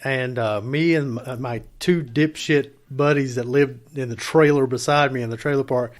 and me and my two dipshit buddies that lived in the trailer beside me in the trailer park.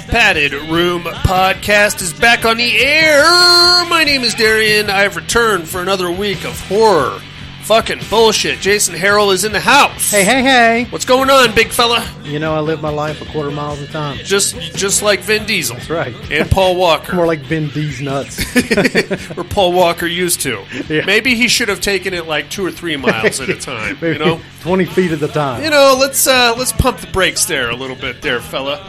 Padded Room Podcast is back on the air. My name is Darian. I've returned for another week of horror. Fucking bullshit. Jason Harrell is in the house. Hey. What's going on, big fella? You know, I live my life a quarter mile at a time. Just like Vin Diesel. That's right. And Paul Walker. More like Vin D's nuts. Or Paul Walker used to. Yeah. Maybe he should have taken it like 2 or 3 miles at a time. Maybe You know, 20 feet at a time. You know, let's pump the brakes there a little bit there, fella.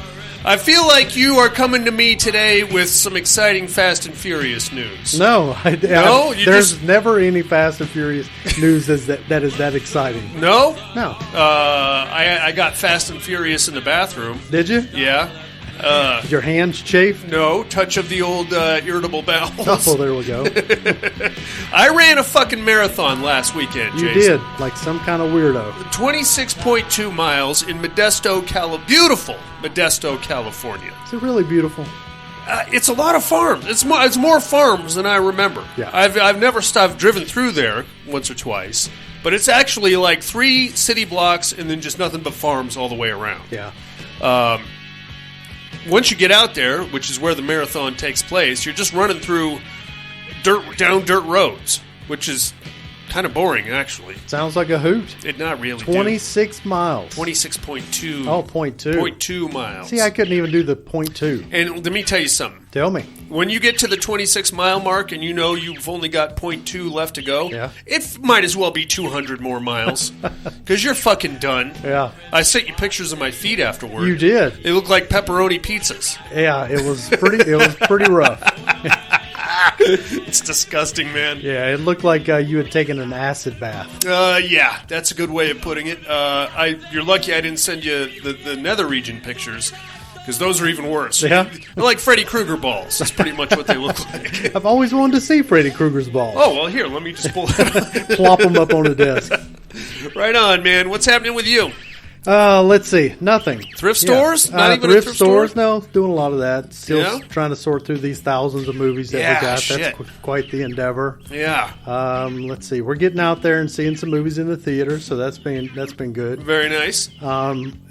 I feel like you are coming to me today with some exciting Fast and Furious news. No, there's never any Fast and Furious news that is that exciting. No? No. I got Fast and Furious in the bathroom. Did you? Yeah. Did your hands chafe? No, touch of the old irritable bowels. Oh, there we go. I ran a fucking marathon last weekend, You Jason. did, like some kind of weirdo. 26.2 miles in beautiful Modesto, California. Is it really beautiful? It's a lot of farms. It's more farms than I remember. Yeah. I've never stopped driven through there once or twice, but it's actually like 3 city blocks and then just nothing but farms all the way around. Yeah. Once you get out there, which is where the marathon takes place, you're just running through dirt roads, which is kind of boring, actually. Sounds like a hoot. It not really. 26 miles. 26.2. Oh, 0.2. 0.2 miles. See, I couldn't even do the 0.2. And let me tell you something. Tell me. When you get to the 26-mile mark and you know you've only got 0.2 left to go, yeah. It might as well be 200 more miles because you're fucking done. Yeah. I sent you pictures of my feet afterward. You did. They look like pepperoni pizzas. Yeah, it was pretty rough. It's disgusting, man. Yeah, it looked like you had taken an acid bath. Yeah, that's a good way of putting it. You're lucky I didn't send you the nether region pictures, because those are even worse. Yeah? They're like Freddy Krueger balls. That's pretty much what they look like. I've always wanted to see Freddy Krueger's balls. Oh, well, here, let me just pull that up. Plop them up on the desk. Right on, man. What's happening with you? Let's see. Nothing. Thrift stores? Yeah. Not even thrift a thrift store? stores? No, doing a lot of that. Still Yeah? trying to sort through these thousands of movies that Yeah, we got. shit. That's quite the endeavor. Yeah. Let's see. We're getting out there and seeing some movies in the theater, so that's been good. Very nice.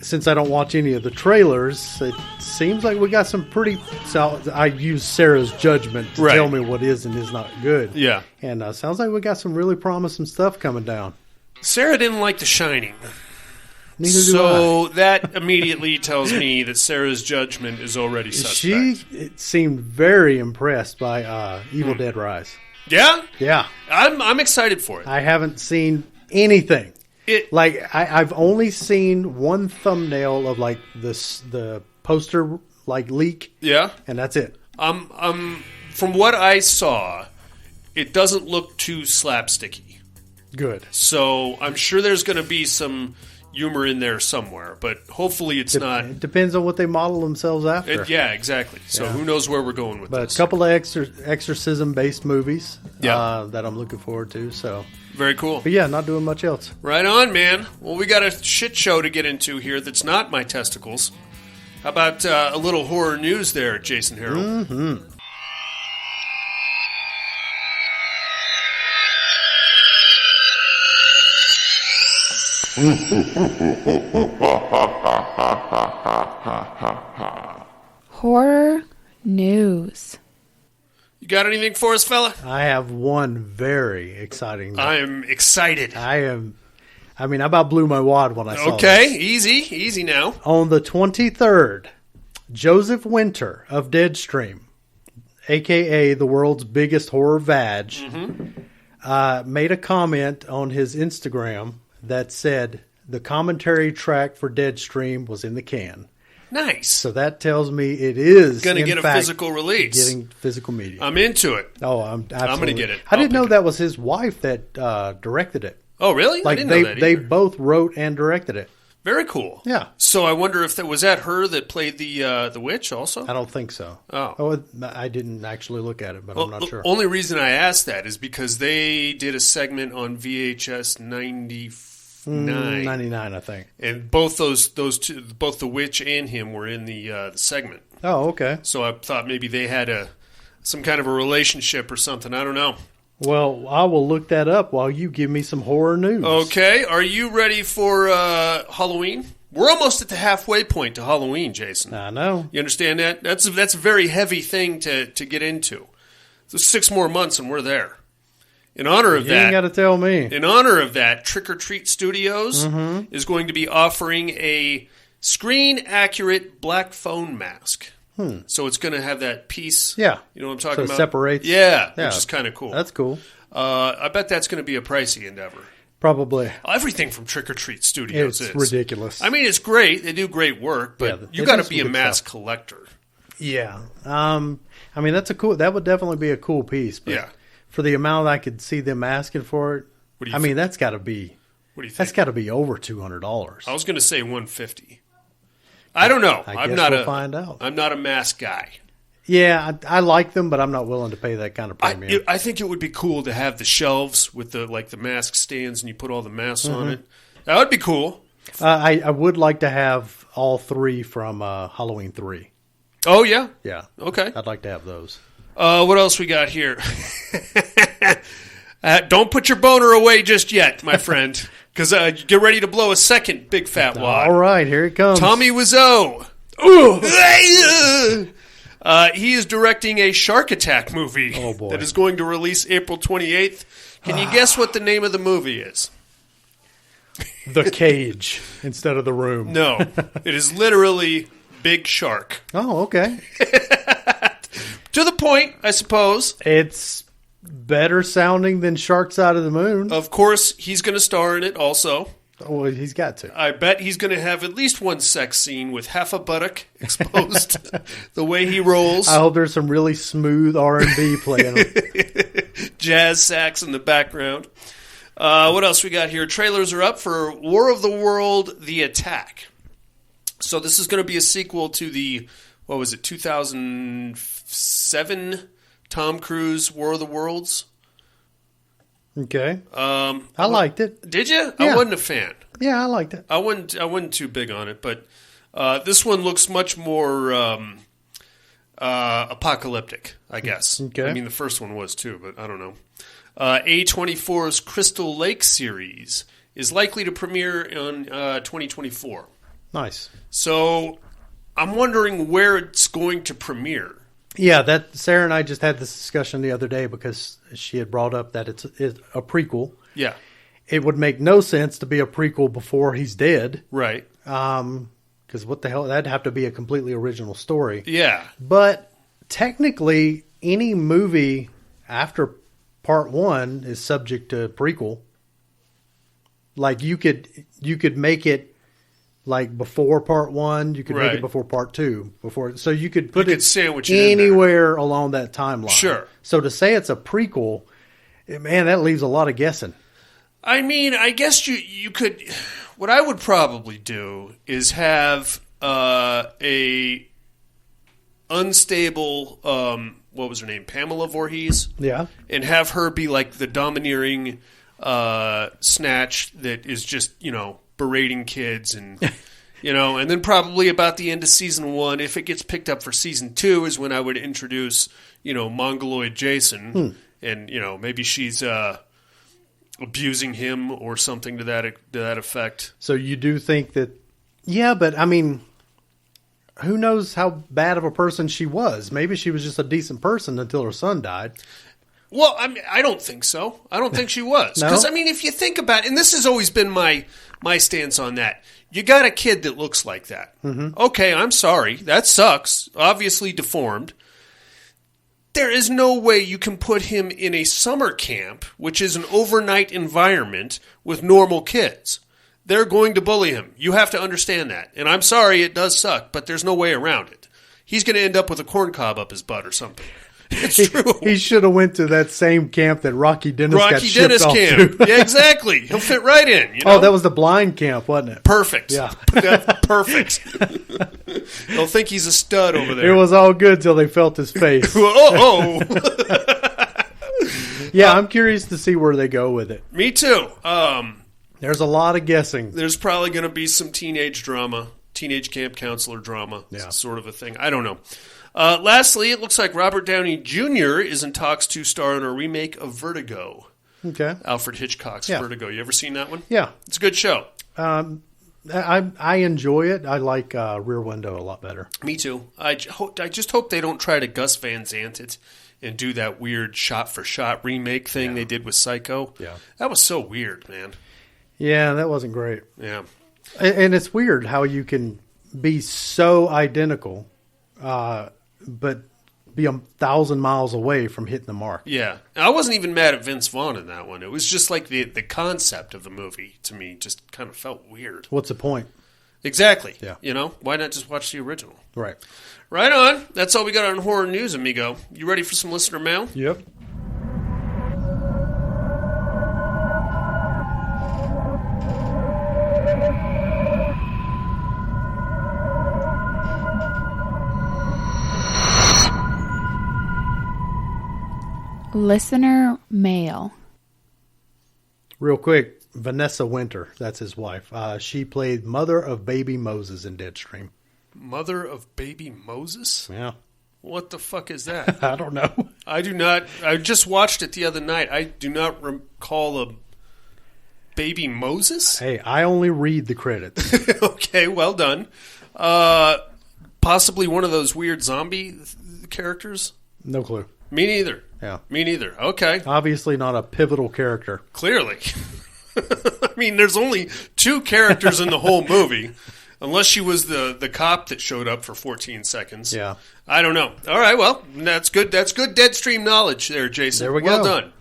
Since I don't watch any of the trailers, it seems like we got some pretty. So I use Sarah's judgment to tell me what is and is not good. Yeah. And sounds like we got some really promising stuff coming down. Sarah didn't like The Shining. Neither do So that immediately tells me that Sarah's judgment is already suspect. She seemed very impressed by Evil Dead Rise. Yeah? Yeah. I'm excited for it. I haven't seen anything. I've only seen one thumbnail of like the poster like leak. Yeah? And that's it. From what I saw, it doesn't look too slapsticky. Good. So I'm sure there's going to be some humor in there somewhere, but hopefully it's not. It depends on what they model themselves after. Yeah, exactly. So who knows where we're going with but this. A couple of exorcism-based movies that I'm looking forward to. So very cool. But yeah, not doing much else. Right on, man. Well, we got a shit show to get into here that's not my testicles. How about a little horror news there, Jason Harrell? Mm-hmm. Horror news. You got anything for us, fella? I have one very exciting. I am excited. I about blew my wad when I saw Okay, this. easy now. On the 23rd, Joseph Winter of Deadstream, a.k.a. the world's biggest horror vag, made a comment on his Instagram that said the commentary track for Deadstream was in the can. Nice. So that tells me it is going to get a physical release. Getting physical media. I'm into it. Oh, I'm going to get it. I didn't know that was his wife that directed it. Oh, really? Like I didn't know that they either. both wrote and directed it. Very cool. Yeah. So I wonder if was that her that played the witch also? I don't think so. Oh, I didn't actually look at it, but I'm not sure. The only reason I asked that is because they did a segment on VHS 99, I think. and both those two, both the witch and him, were in the segment. Oh, okay. So I thought maybe they had some kind of a relationship or something. I don't know. Well, I will look that up while you give me some horror news. Okay, are you ready for Halloween? We're almost at the halfway point to Halloween, Jason. I know. You understand that? That's a very heavy thing to get into. So 6 more months and we're there. In honor of You ain't got to tell me. In honor of that, Trick or Treat Studios is going to be offering a screen-accurate black phone mask. So it's going to have that piece. Yeah. You know what I'm talking So it about? separates. Yeah, which is kind of cool. That's cool. I bet that's going to be a pricey endeavor. Probably. Everything from Trick or Treat Studios It's is ridiculous. I mean, it's great. They do great work, but you got to be a mask collector. Yeah. That's that would definitely be a cool piece. But Yeah. for the amount I could see them asking for it, What do you think? that's got to be. What do you think? That's got to be over $200. I was going to say $150. I don't know. I guess we'll find out. I'm not a mask guy. Yeah, I like them, but I'm not willing to pay that kind of premium. I think it would be cool to have the shelves with the mask stands, and you put all the masks on it. That would be cool. I would like to have all 3 from Halloween 3. Oh yeah, Yeah. okay. I'd like to have those. What else we got here? Don't put your boner away just yet, my friend, because get ready to blow a second big fat wad. All right, here it comes. Tommy Wiseau. He is directing a Shark Attack movie that is going to release April 28th. Can you guess what the name of the movie is? The Cage instead of The Room. No, it is literally Big Shark. Oh, okay. To the point, I suppose. It's better sounding than Sharkside of the Moon. Of course, he's going to star in it also. Well, he's got to. I bet he's going to have at least one sex scene with half a buttock exposed the way he rolls. I hope there's some really smooth R&B playing. Jazz sax in the background. What else we got here? Trailers are up for War of the World, The Attack. So this is going to be a sequel to the, 2007 Tom Cruise War of the Worlds? Okay. I liked it. Did you? Yeah. I wasn't a fan. Yeah, I liked it. I wasn't too big on it, but this one looks much more apocalyptic, I guess. Okay. I mean, the first one was too, but I don't know. A24's Crystal Lake series is likely to premiere in 2024. Nice. So I'm wondering where it's going to premiere. Yeah, that Sarah and I just had this discussion the other day because she had brought up that it's a prequel. Yeah. It would make no sense to be a prequel before he's dead. Right. Because what the hell? That'd have to be a completely original story. Yeah. But technically, any movie after part 1 is subject to prequel. Like you could make it like before part 1, you could make it before part 2, so you could put it sandwich it anywhere along that timeline. Sure. So to say it's a prequel, man, that leaves a lot of guessing. I mean, I guess you could. What I would probably do is have a unstable. What was her name? Pamela Voorhees. Yeah. And have her be like the domineering snatch that is just berating kids and and then probably about the end of season 1, if it gets picked up for season 2, is when I would introduce Mongoloid Jason and maybe she's abusing him or something to that effect. So you do think that? Yeah, but I mean, who knows how bad of a person she was? Maybe she was just a decent person until her son died. Well, I mean, I don't think so. I don't think she was. No? Because, I mean, if you think about it, and this has always been my stance on that, you got a kid that looks like that. Mm-hmm. Okay, I'm sorry. That sucks. Obviously deformed. There is no way you can put him in a summer camp, which is an overnight environment, with normal kids. They're going to bully him. You have to understand that. And I'm sorry, it does suck, but there's no way around it. He's going to end up with a corn cob up his butt or something. It's true. He should have went to that same camp that Rocky Dennis got shipped off camp. to. Yeah, exactly. He'll fit right in. You know? Oh, that was the blind camp, wasn't it? Perfect. Yeah. That's perfect. They'll think he's a stud over there. It was all good till they felt his face. Oh. Yeah, I'm curious to see where they go with it. Me too. There's a lot of guessing. There's probably going to be some teenage drama, teenage camp counselor drama, sort of a thing. I don't know. Lastly, it looks like Robert Downey Jr. is in talks to star in a remake of Vertigo. Okay. Alfred Hitchcock's Vertigo. You ever seen that one? Yeah. It's a good show. I enjoy it. I like Rear Window a lot better. Me too. I just hope they don't try to Gus Van Sant it and do that weird shot-for-shot remake thing they did with Psycho. Yeah. That was so weird, man. Yeah, that wasn't great. Yeah. And it's weird how you can be so identical, but be 1,000 miles away from hitting the mark. Yeah. I wasn't even mad at Vince Vaughn in that one. It was just like the concept of the movie, to me, just kind of felt weird. What's the point? Exactly. Yeah. You know, why not just watch the original? Right. Right on. That's all we got on horror news, amigo. You ready for some listener mail? Yep. Listener mail. Real quick, Vanessa Winter, that's his wife. She played Mother of Baby Moses in Deadstream. Mother of Baby Moses? Yeah. What the fuck is that? I don't know. I do not. I just watched it the other night. I do not recall a Baby Moses. Hey, I only read the credits. Okay, well done. Possibly one of those weird zombie characters? No clue. Me neither. Yeah. Me neither. Okay. Obviously not a pivotal character. Clearly. I mean, there's only two characters in the whole movie. Unless she was the cop that showed up for 14 seconds. Yeah. I don't know. All right, well, that's good. That's good Deadstream knowledge there, Jason. There we go. Well done.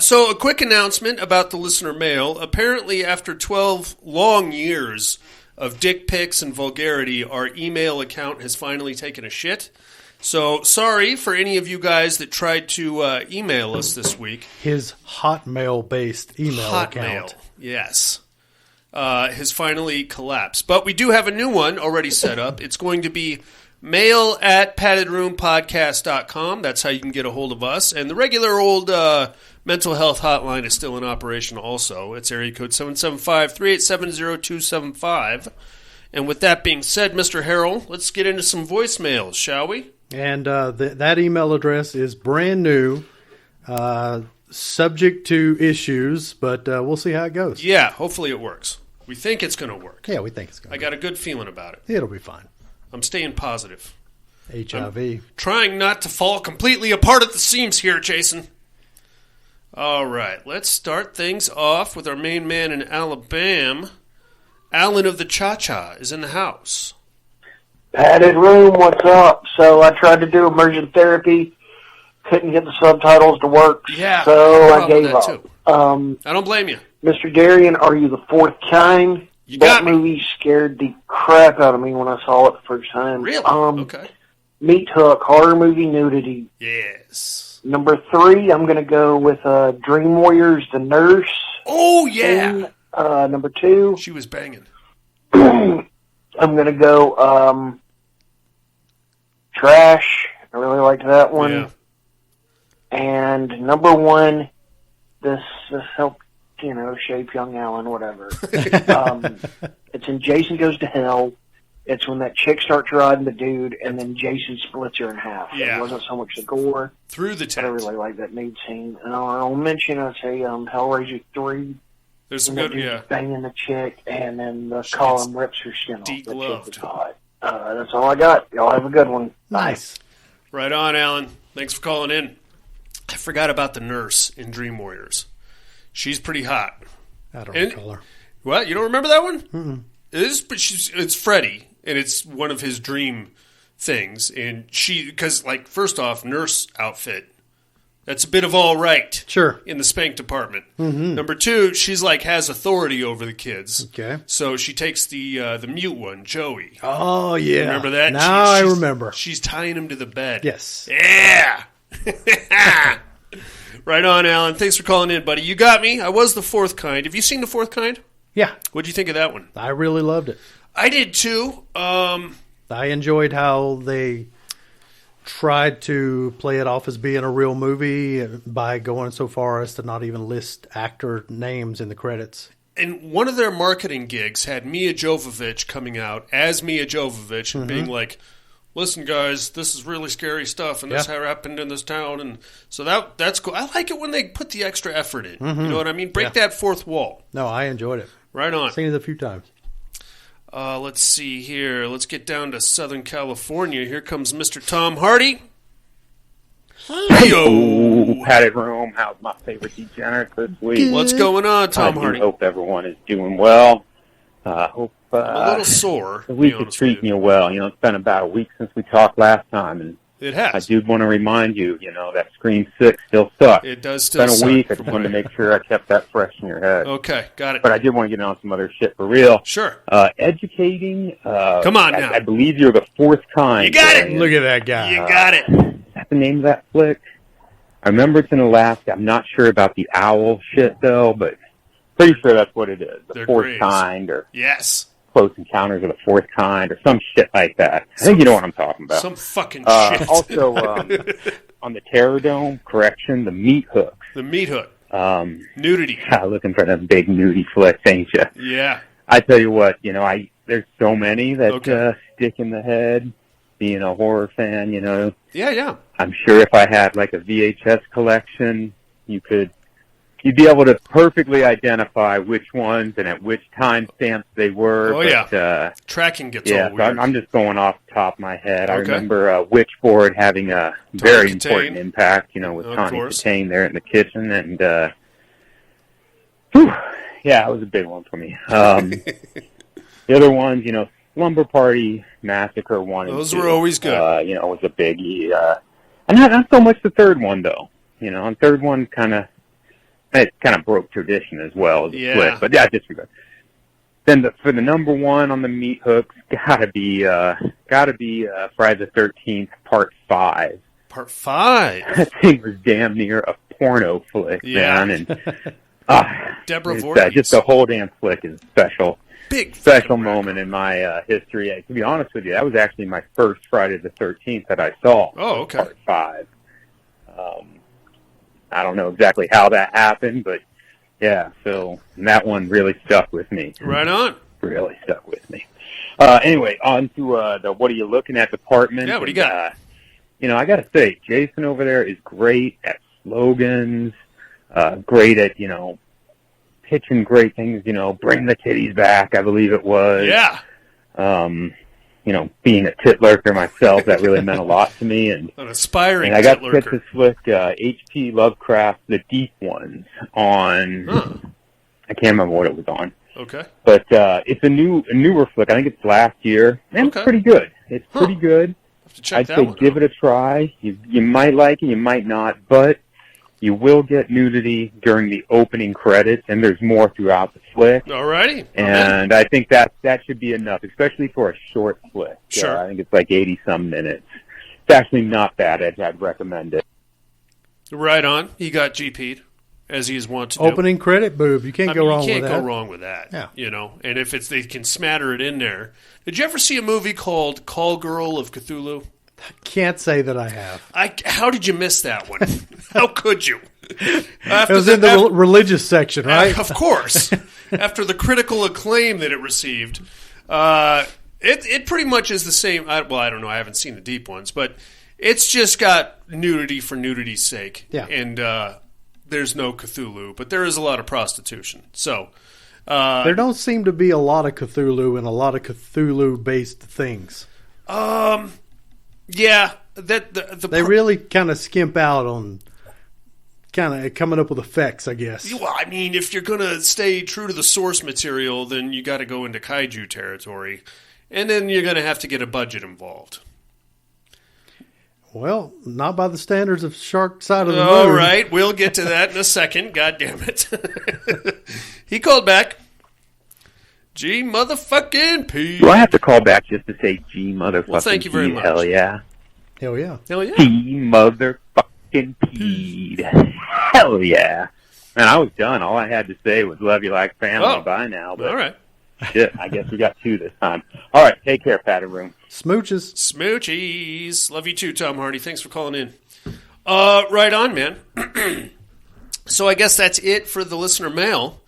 So a quick announcement about the listener mail. Apparently, after 12 long years of dick pics and vulgarity, our email account has finally taken a shit. So sorry for any of you guys that tried to email us this week. His Hotmail-based email account. Yes. Has finally collapsed. But we do have a new one already set up. It's going to be mail@paddedroompodcast.com. That's how you can get a hold of us. And the regular old mental health hotline is still in operation also. It's area code 775-387-0275. And with that being said, Mr. Harrell, let's get into some voicemails, shall we? And that email address is brand new, subject to issues, but we'll see how it goes. Yeah, hopefully it works. We think it's going to work. Yeah, we think it's going to I got a good feeling about it. It'll be fine. I'm staying positive. HIV. I'm trying not to fall completely apart at the seams here, Jason. All right, let's start things off with our main man in Alabama. Alan of the Cha-Cha is in the house. Padded room, what's up? So I tried to do immersion therapy, couldn't get the subtitles to work, yeah, so I gave up. Too. I don't blame you. Mr. Darian, Are You the Fourth Kind? You got that movie scared the crap out of me when I saw it the first time. Really? Okay. Meat Hook, horror movie nudity. Yes. Number 3, I'm going to go with Dream Warriors, The Nurse. Oh, yeah. Number 2. She was banging. I'm going to go Trash. I really liked that one. Yeah. And number 1, this helped, shape young Alan, whatever. It's in Jason Goes to Hell. It's when that chick starts riding the dude, and then Jason splits her in half. Yeah. It wasn't so much the gore. Through the tent. I really like that nude scene. And I'll mention, Hellraiser 3. There's some good, yeah. Banging the chick, and then the column rips her skin off. Deep-gloved. Hot. That's all I got. Y'all have a good one. Nice. Right on, Alan. Thanks for calling in. I forgot about the nurse in Dream Warriors. She's pretty hot. I don't recall her. What? You don't remember that one? Mm-mm. It is, but it's Freddy, and it's one of his dream things. And because, like, first off, nurse outfit. That's a bit of all right. Sure. In the spank department. Mm-hmm. Number two, she's like has authority over the kids. Okay. So she takes the mute one, Joey. Oh, yeah. Remember that? Now I remember. She's tying him to the bed. Yes. Yeah. Right on, Alan. Thanks for calling in, buddy. You got me. I was the fourth kind. Have you seen the fourth kind? Yeah. What'd you think of that one? I really loved it. I did too. I enjoyed how they tried to play it off as being a real movie by going so far as to not even list actor names in the credits. And one of their marketing gigs had Mia Jovovich coming out as Mia Jovovich and being like, listen, guys, this is really scary stuff, and this happened in this town. And so that's cool. I like it when they put the extra effort in. You know what I mean? Break that fourth wall. No, I enjoyed it. Right on. Seen it a few times. Let's see here. Let's get down to Southern California. Here comes Mr. Tom Hardy. Yo, howdy, Rome. How's my favorite degenerate this week? What's going on, Tom Hardy? I hope everyone is doing well. Hope I'm a little sore. the week is treating you well. You know, it's been about a week since we talked last time, and it has. I do want to remind you, that Scream 6 still sucks. It does still suck. It's been a week. I just wanted to make sure I kept that fresh in your head. Okay, got it. But I did want to get on some other shit for real. Sure. Educating. Come on now. I believe you're the fourth kind. You got it. Look at that guy. You got it. Is that the name of that flick? I remember it's in Alaska. I'm not sure about the owl shit, though, but pretty sure that's what it is. The They're fourth greys. kind, or Yes. Close Encounters of the Fourth Kind, or some shit like that. I think you know what I'm talking about. Some fucking shit. Also, on the Terror Dome, correction, the meat hooks. The meat hook. Nudity. Looking for them big nudie flicks, ain't you? Yeah. I tell you what, there's so many that stick in the head. Being a horror fan, Yeah. I'm sure if I had like a VHS collection, you'd be able to perfectly identify which ones and at which time stamps they were. Oh, yeah. Tracking gets all so weird. I'm just going off the top of my head. I Okay. remember Witchboard having a very Katane. important impact, with Of Tawny course. Katane there in the kitchen. And, it was a big one for me. The other ones, Slumber Party Massacre 1 and 2. Those were always good. Was a biggie. And not so much the third one, though. The third one kind of broke tradition as well as a split. But yeah, disregard. Then for the number one on the meat hooks, gotta be Friday the 13th Part 5. Part 5. That thing was damn near a porno flick, man. And Deborah Voorhees. just the whole damn flick is special. Big Special moment in my history. To be honest with you, that was actually my first Friday the 13th that I saw. Oh, okay. Part 5. I don't know exactly how that happened, but yeah, so that one really stuck with me. Right on. Really stuck with me. Anyway, on to the what are you looking at department. Yeah, what do you got? I got to say, Jason over there is great at slogans, great at, pitching great things, bring the titties back, I believe it was. Yeah. Being a tit lurker myself, that really meant a lot to me. And An aspiring I got tit to get lurker. this flick, H.P. Lovecraft, The Deep Ones, on, I can't remember what it was on. Okay. But it's a newer flick. I think it's last year. And it's pretty good. It's pretty good. Have to check I'd that say one give out. it a try. You might like it, you might not, but you will get nudity during the opening credits, and there's more throughout the flick. Alrighty. And I think that should be enough, especially for a short flick. Sure. I think it's like 80-some minutes. It's actually not bad. I'd recommend it. Right on. He got GP'd, as he is wont to do. Opening credit boob. You can't go wrong with that. You can't go wrong with that. Yeah. And if they can smatter it in there. Did you ever see a movie called Call Girl of Cthulhu? Can't say that I have. How did you miss that one? How could you? It was in the religious section, right? Of course. After the critical acclaim that it received, it pretty much is the same. I don't know. I haven't seen the deep ones, but it's just got nudity for nudity's sake. Yeah. And there's no Cthulhu, but there is a lot of prostitution. So there don't seem to be a lot of Cthulhu and a lot of Cthulhu-based things. Yeah, they really kind of skimp out on kind of coming up with effects, I guess. Well, I mean, if you're going to stay true to the source material, then you got to go into kaiju territory. And then you're going to have to get a budget involved. Well, not by the standards of Sharkside of the Moon. All right, we'll get to that in a second. God damn it. He called back. G motherfucking P. Do I have to call back just to say G motherfucking Well, thank you very P? much. Hell yeah. Hell yeah. Hell yeah. G motherfucking P. Hell yeah. Man, I was done. All I had to say was love you like family by now. But all right. Shit, I guess we got 2 this time. All right, take care, Patty Room. Smooches. Smoochies. Love you too, Tom Hardy. Thanks for calling in. Right on, man. So I guess that's it for the listener mail.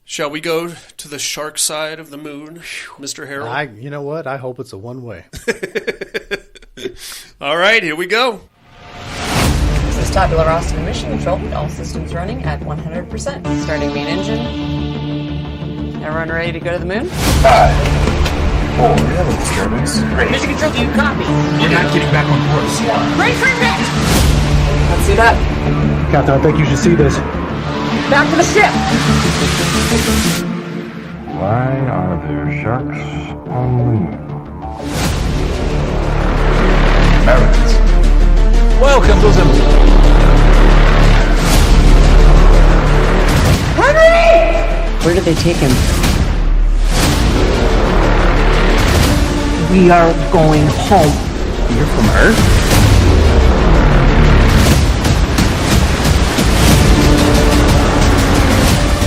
Shall we go to the shark side of the moon, Mr. Harold? You know what? I hope it's a one-way. All right, here we go. This is Tabula Rasa mission control. All systems running at 100%. Starting main engine. Everyone ready to go to the moon? 5, 4, no disturbance. 3. Mission control, do you copy? We're not getting back on course. Great for Nick! Let's see that. Captain, I think you should see this. Back to the ship! Why are there sharks on the moon? Americans. Welcome to the moon. Where did they take him? We are going home. You're from Earth?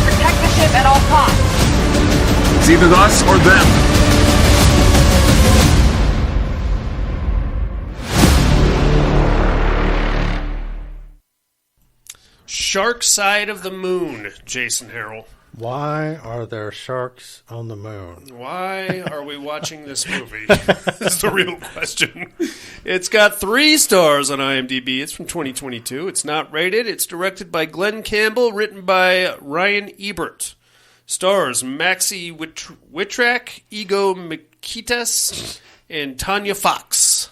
Protect the ship at all costs. It's either us or them. Shark side of the moon, Jason Harrell. Why are there sharks on the moon? Why are we watching this movie? That's the real question. It's got 3 stars on IMDb. It's from 2022. It's not rated. It's directed by Glenn Campbell, written by Ryan Ebert. Stars Maxie Wittrack, Ego Mikitas, and Tanya Fox.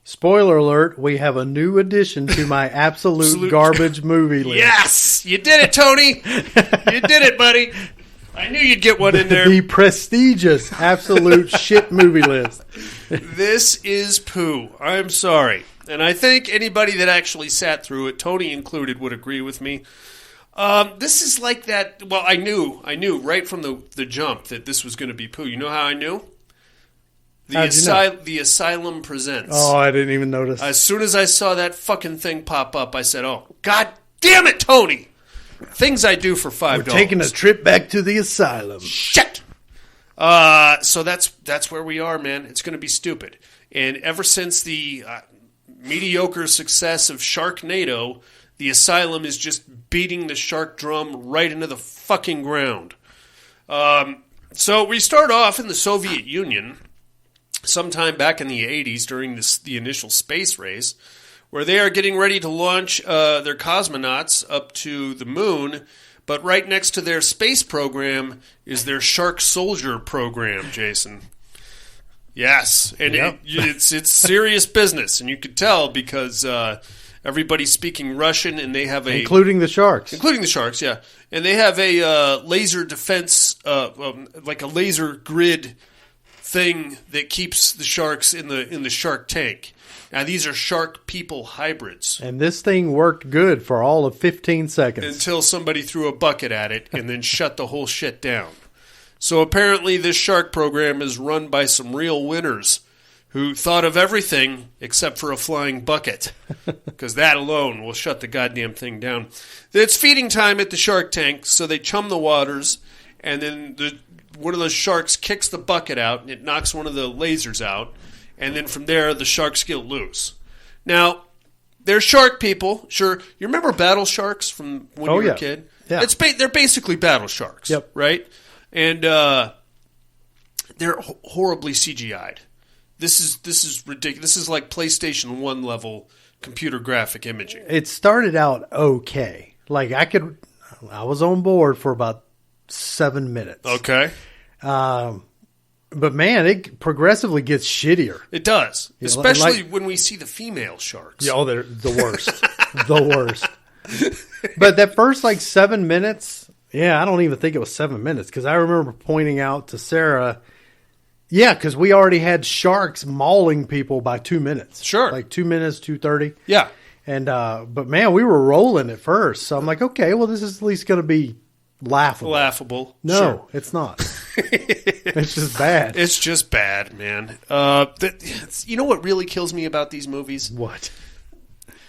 Spoiler alert, we have a new addition to my absolute garbage movie list. Yes! You did it, Tony! You did it, buddy! I knew you'd get one in there. The prestigious absolute shit movie list. This is poo. I'm sorry. And I think anybody that actually sat through it, Tony included, would agree with me. This is like that. Well, I knew right from the jump that this was going to be poo. You know how I knew? The Asylum Presents. Oh, I didn't even notice. As soon as I saw that fucking thing pop up, I said, "Oh, God damn it, Tony! Things I do for $5. We're taking a trip back to the asylum." Shit. So that's where we are, man. It's going to be stupid. And ever since the mediocre success of Sharknado, the Asylum is just beating the shark drum right into the fucking ground. So we start off in the Soviet Union, sometime back in the 80s during the initial space race, where they are getting ready to launch their cosmonauts up to the moon, but right next to their space program is their Shark Soldier program, Jason. Yes, and Yep. it's serious business, and you could tell because everybody's speaking Russian, and they have including the sharks. Including the sharks, yeah. And they have a laser defense, like a laser grid thing that keeps the sharks in the shark tank. Now, these are shark people hybrids. And this thing worked good for all of 15 seconds. Until somebody threw a bucket at it and then shut the whole shit down. So apparently this shark program is run by some real winners who thought of everything except for a flying bucket, because that alone will shut the goddamn thing down. It's feeding time at the shark tank, so they chum the waters, and then one of the sharks kicks the bucket out, and it knocks one of the lasers out, and then from there, the sharks get loose. Now, they're shark people. Sure, you remember battle sharks from when you were a kid? Yeah. They're basically battle sharks, Yep. right? And they're horribly CGI'd. This is ridiculous. This is like PlayStation 1 level computer graphic imaging. It started out okay. Like I was on board for about 7 minutes. Okay. But man, it progressively gets shittier. It does, Yeah, especially when we see the female sharks. Yeah, they're the worst. The worst. But that first 7 minutes, I don't even think it was 7 minutes because I remember pointing out to Sarah, because we already had sharks mauling people by 2 minutes. Sure. 2 minutes, 2:30. Yeah. And, but man, we were rolling at first. So I'm like, okay, well, this is at least going to be laughable. No, Sure. it's not. It's just bad. It's just bad, man. You know what really kills me about these movies? What?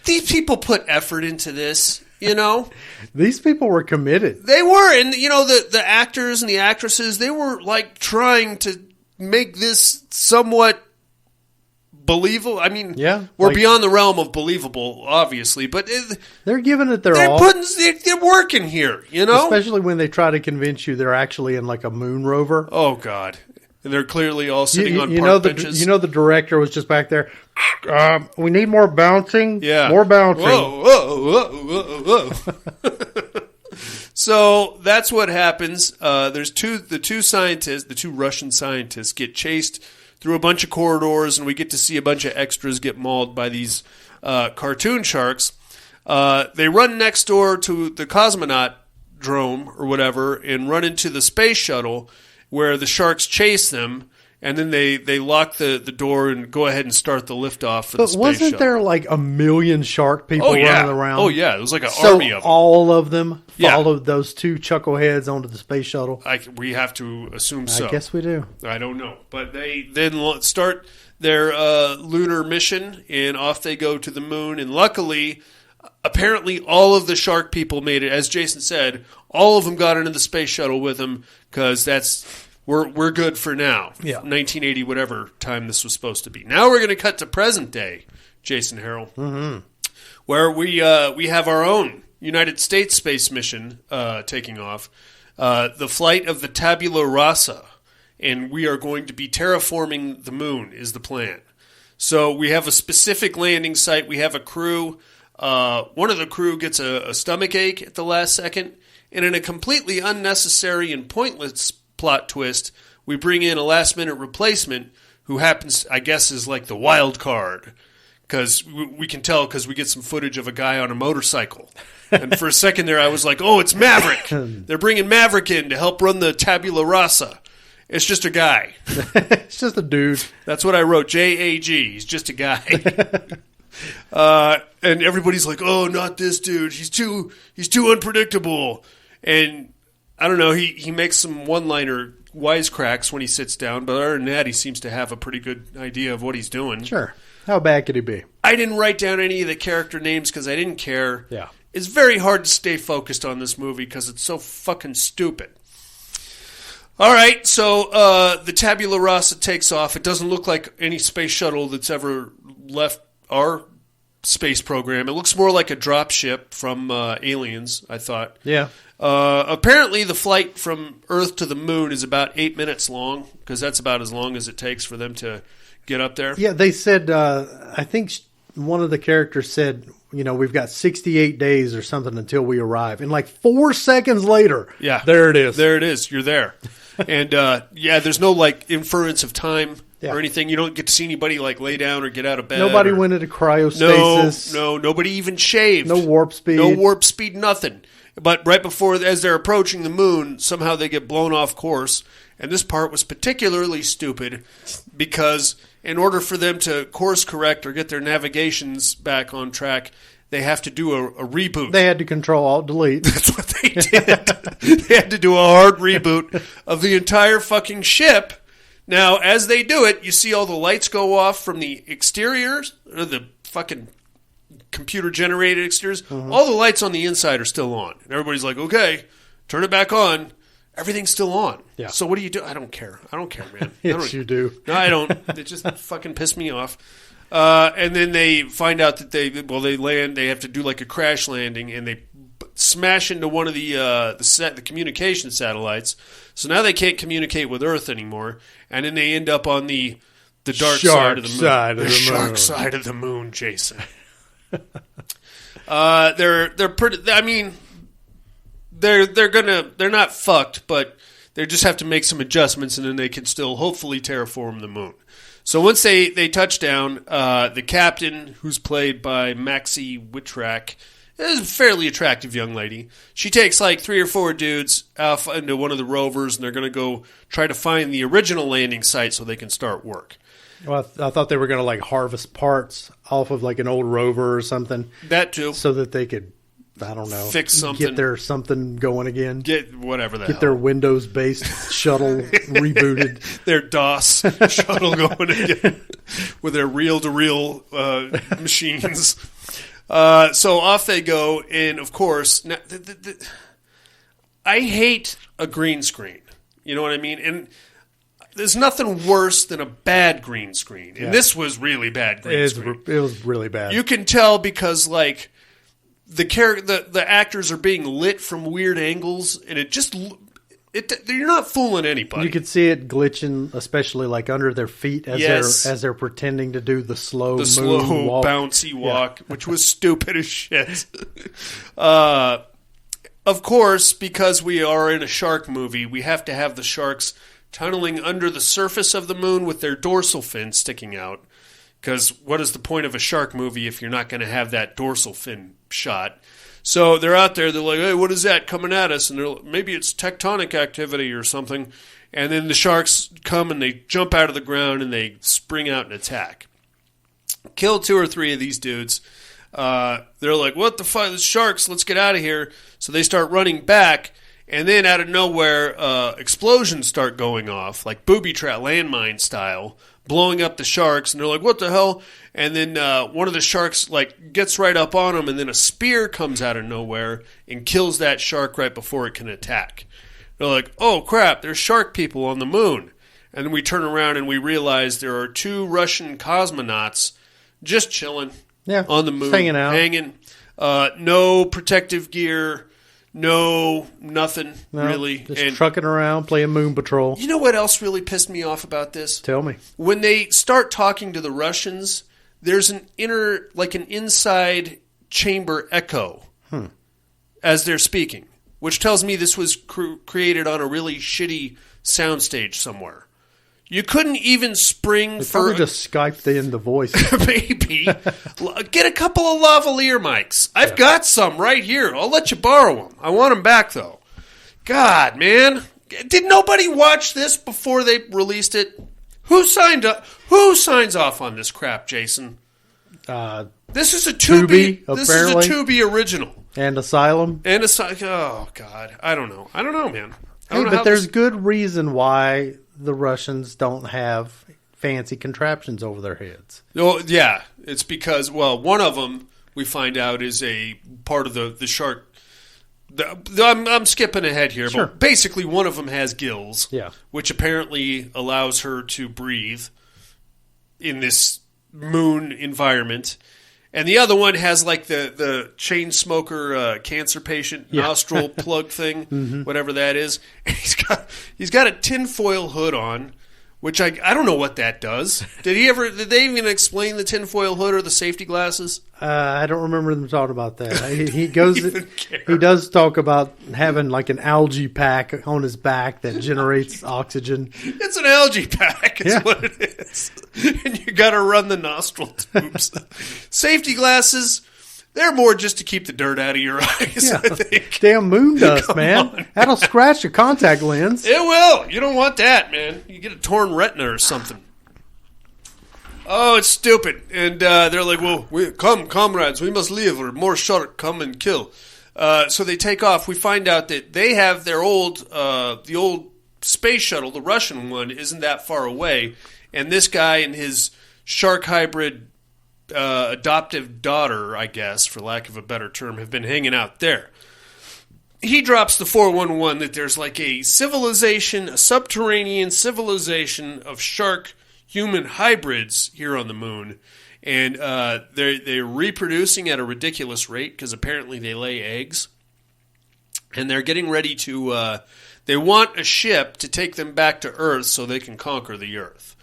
These people put effort into this, you know? These people were committed. They were. And, the actors and the actresses, they were, trying to make this somewhat believable. I mean, we're beyond the realm of believable, obviously, but they're giving it their all. They're working here, you know? Especially when they try to convince you they're actually in a moon rover. Oh, God. And they're clearly all sitting on park benches. The director was just back there. We need more bouncing. Yeah. More bouncing. Whoa. So that's what happens. There's the two Russian scientists get chased through a bunch of corridors, and we get to see a bunch of extras get mauled by these cartoon sharks. They run next door to the cosmonaut drome or whatever and run into the space shuttle where the sharks chase them, and then they lock the door and go ahead and start the liftoff for the space shuttle. But wasn't there a million shark people running around? Oh, yeah. It was like an army of them. All of them followed those two chuckleheads onto the space shuttle? We have to assume so. I guess we do. I don't know. But they then start their lunar mission, and off they go to the moon. And luckily, apparently all of the shark people made it. As Jason said, all of them got into the space shuttle with them because we're good for now. Yeah. 1980, whatever time this was supposed to be. Now we're going to cut to present day, Jason Harrell, where we have our own United States space mission taking off, the flight of the Tabula Rasa, and we are going to be terraforming the moon is the plan. So we have a specific landing site. We have a crew. One of the crew gets a stomach ache at the last second, and in a completely unnecessary and pointless plot twist, we bring in a last-minute replacement who happens, I guess, is like the wild card. Because we can tell because we get some footage of a guy on a motorcycle. And for a second there, I was like, oh, it's Maverick. They're bringing Maverick in to help run the Tabula Rasa. It's just a guy. It's just a dude. That's what I wrote, J-A-G. He's just a guy. And everybody's like, oh, not this dude. He's too unpredictable. And I don't know, he makes some one-liner wisecracks when he sits down, but other than that, he seems to have a pretty good idea of what he's doing. Sure. How bad could he be? I didn't write down any of the character names because I didn't care. Yeah. It's very hard to stay focused on this movie because it's so fucking stupid. All right, so the Tabula Rasa takes off. It doesn't look like any space shuttle that's ever left our space program. It looks more like a drop ship from Aliens, I thought. Yeah. Apparently, the flight from Earth to the moon is about 8 minutes long because that's about as long as it takes for them to get up there. Yeah, they said, I think one of the characters said, we've got 68 days or something until we arrive. And 4 seconds later, there it is. There it is. You're there. And, there's no, inference of time or anything. You don't get to see anybody, lay down or get out of bed. Nobody went into cryostasis. No, nobody even shaved. No warp speed. No warp speed, nothing. But right before, as they're approaching the moon, somehow they get blown off course. And this part was particularly stupid because in order for them to course correct or get their navigations back on track, they have to do a reboot. They had to Control-Alt-Delete. That's what they did. They had to do a hard reboot of the entire fucking ship. Now, as they do it, you see all the lights go off from the exteriors, or the fucking computer-generated exteriors. Mm-hmm. All the lights on the inside are still on. And everybody's like, okay, turn it back on. Everything's still on. Yeah. So what do you do? I don't care. I don't care, man. Yes, you do. No, I don't. It just fucking pissed me off. And then they find out that they land. They have to do a crash landing, and they smash into one of the communication satellites. So now they can't communicate with Earth anymore, and then they end up on the dark side of the moon. The shark side of the moon, Jason. They're pretty. I mean, they're not fucked, but They just have to make some adjustments, and then they can still hopefully terraform the moon. So once they touch down, the captain, who's played by Maxie Whitrack, is a fairly attractive young lady. She takes like 3 or 4 dudes out into one of the rovers, and they're going to go try to find the original landing site so they can start work. Well, I thought they were going to like harvest parts off of like an old rover or something. That too. So that they could, I don't know, fix something. Get their something going again. Get whatever the Get hell. their Windows-based shuttle rebooted. Their DOS shuttle going again with their reel-to-reel machines. So off they go, and of course, now, I hate a green screen. You know what I mean? And there's nothing worse than a bad green screen. And this was really bad green screen. It was really bad. You can tell because, like, the actors are being lit from weird angles, and you're not fooling anybody. You could see it glitching, especially like under their feet as they're pretending to do the slow walk. Bouncy walk, which was stupid as shit. Of course, because we are in a shark movie, we have to have the sharks tunneling under the surface of the moon with their dorsal fin sticking out. Because what is the point of a shark movie if you're not going to have that dorsal fin shot? So they're out there, they're like, hey, what is that coming at us? And they're like, maybe it's tectonic activity or something. And then the sharks come and they jump out of the ground and they spring out and attack. Kill 2 or 3 of these dudes. They're like, what the fuck? The sharks, let's get out of here. So they start running back. And then out of nowhere, explosions start going off, like booby trap, landmine style, blowing up the sharks. And they're like, what the hell? And then one of the sharks like gets right up on them, and then a spear comes out of nowhere and kills that shark right before it can attack. They're like, oh, crap, there's shark people on the moon. And then we turn around and we realize there are 2 Russian cosmonauts just chilling on the moon. Hanging. No protective gear. No, nothing, really. Just trucking around, playing Moon Patrol. You know what else really pissed me off about this? Tell me. When they start talking to the Russians, there's an inside chamber echo as they're speaking, which tells me this was created on a really shitty soundstage somewhere. You couldn't even spring they for... probably just Skyped in the voice. Maybe. Get a couple of lavalier mics. I've got some right here. I'll let you borrow them. I want them back, though. God, man. Did nobody watch this before they released it? Who signed up? Who signs off on this crap, Jason? This is a Tubi. This is a Tubi original. And Asylum. Oh, God. I don't know, man. But there's good reason why the Russians don't have fancy contraptions over their heads. Oh, yeah. It's because, well, one of them, we find out, is a part of the shark. I'm skipping ahead here, but basically one of them has gills, which apparently allows her to breathe in this moon environment. And the other one has like the chain smoker cancer patient nostril plug thing, whatever that is. And he's got a tinfoil hood on, which I don't know what that does. Did they even explain the tinfoil hood or the safety glasses? I don't remember them talking about that. He does talk about having like an algae pack on his back that generates oxygen. It's an algae pack is what it is. And you got to run the nostril tubes. Safety glasses, they're more just to keep the dirt out of your eyes, I think. Damn moon dust, man. That'll scratch your contact lens. It will. You don't want that, man. You get a torn retina or something. Oh, it's stupid. And they're like, well, come, comrades, we must leave or more shark come and kill. So they take off. We find out that they have their the old space shuttle, the Russian one, isn't that far away. And this guy and his shark hybrid adoptive daughter, I guess, for lack of a better term, have been hanging out there. He drops the 411 that there's like a subterranean civilization of shark-human hybrids here on the moon. And they're reproducing at a ridiculous rate because apparently they lay eggs. And they're getting ready to... they want a ship to take them back to Earth so they can conquer the Earth.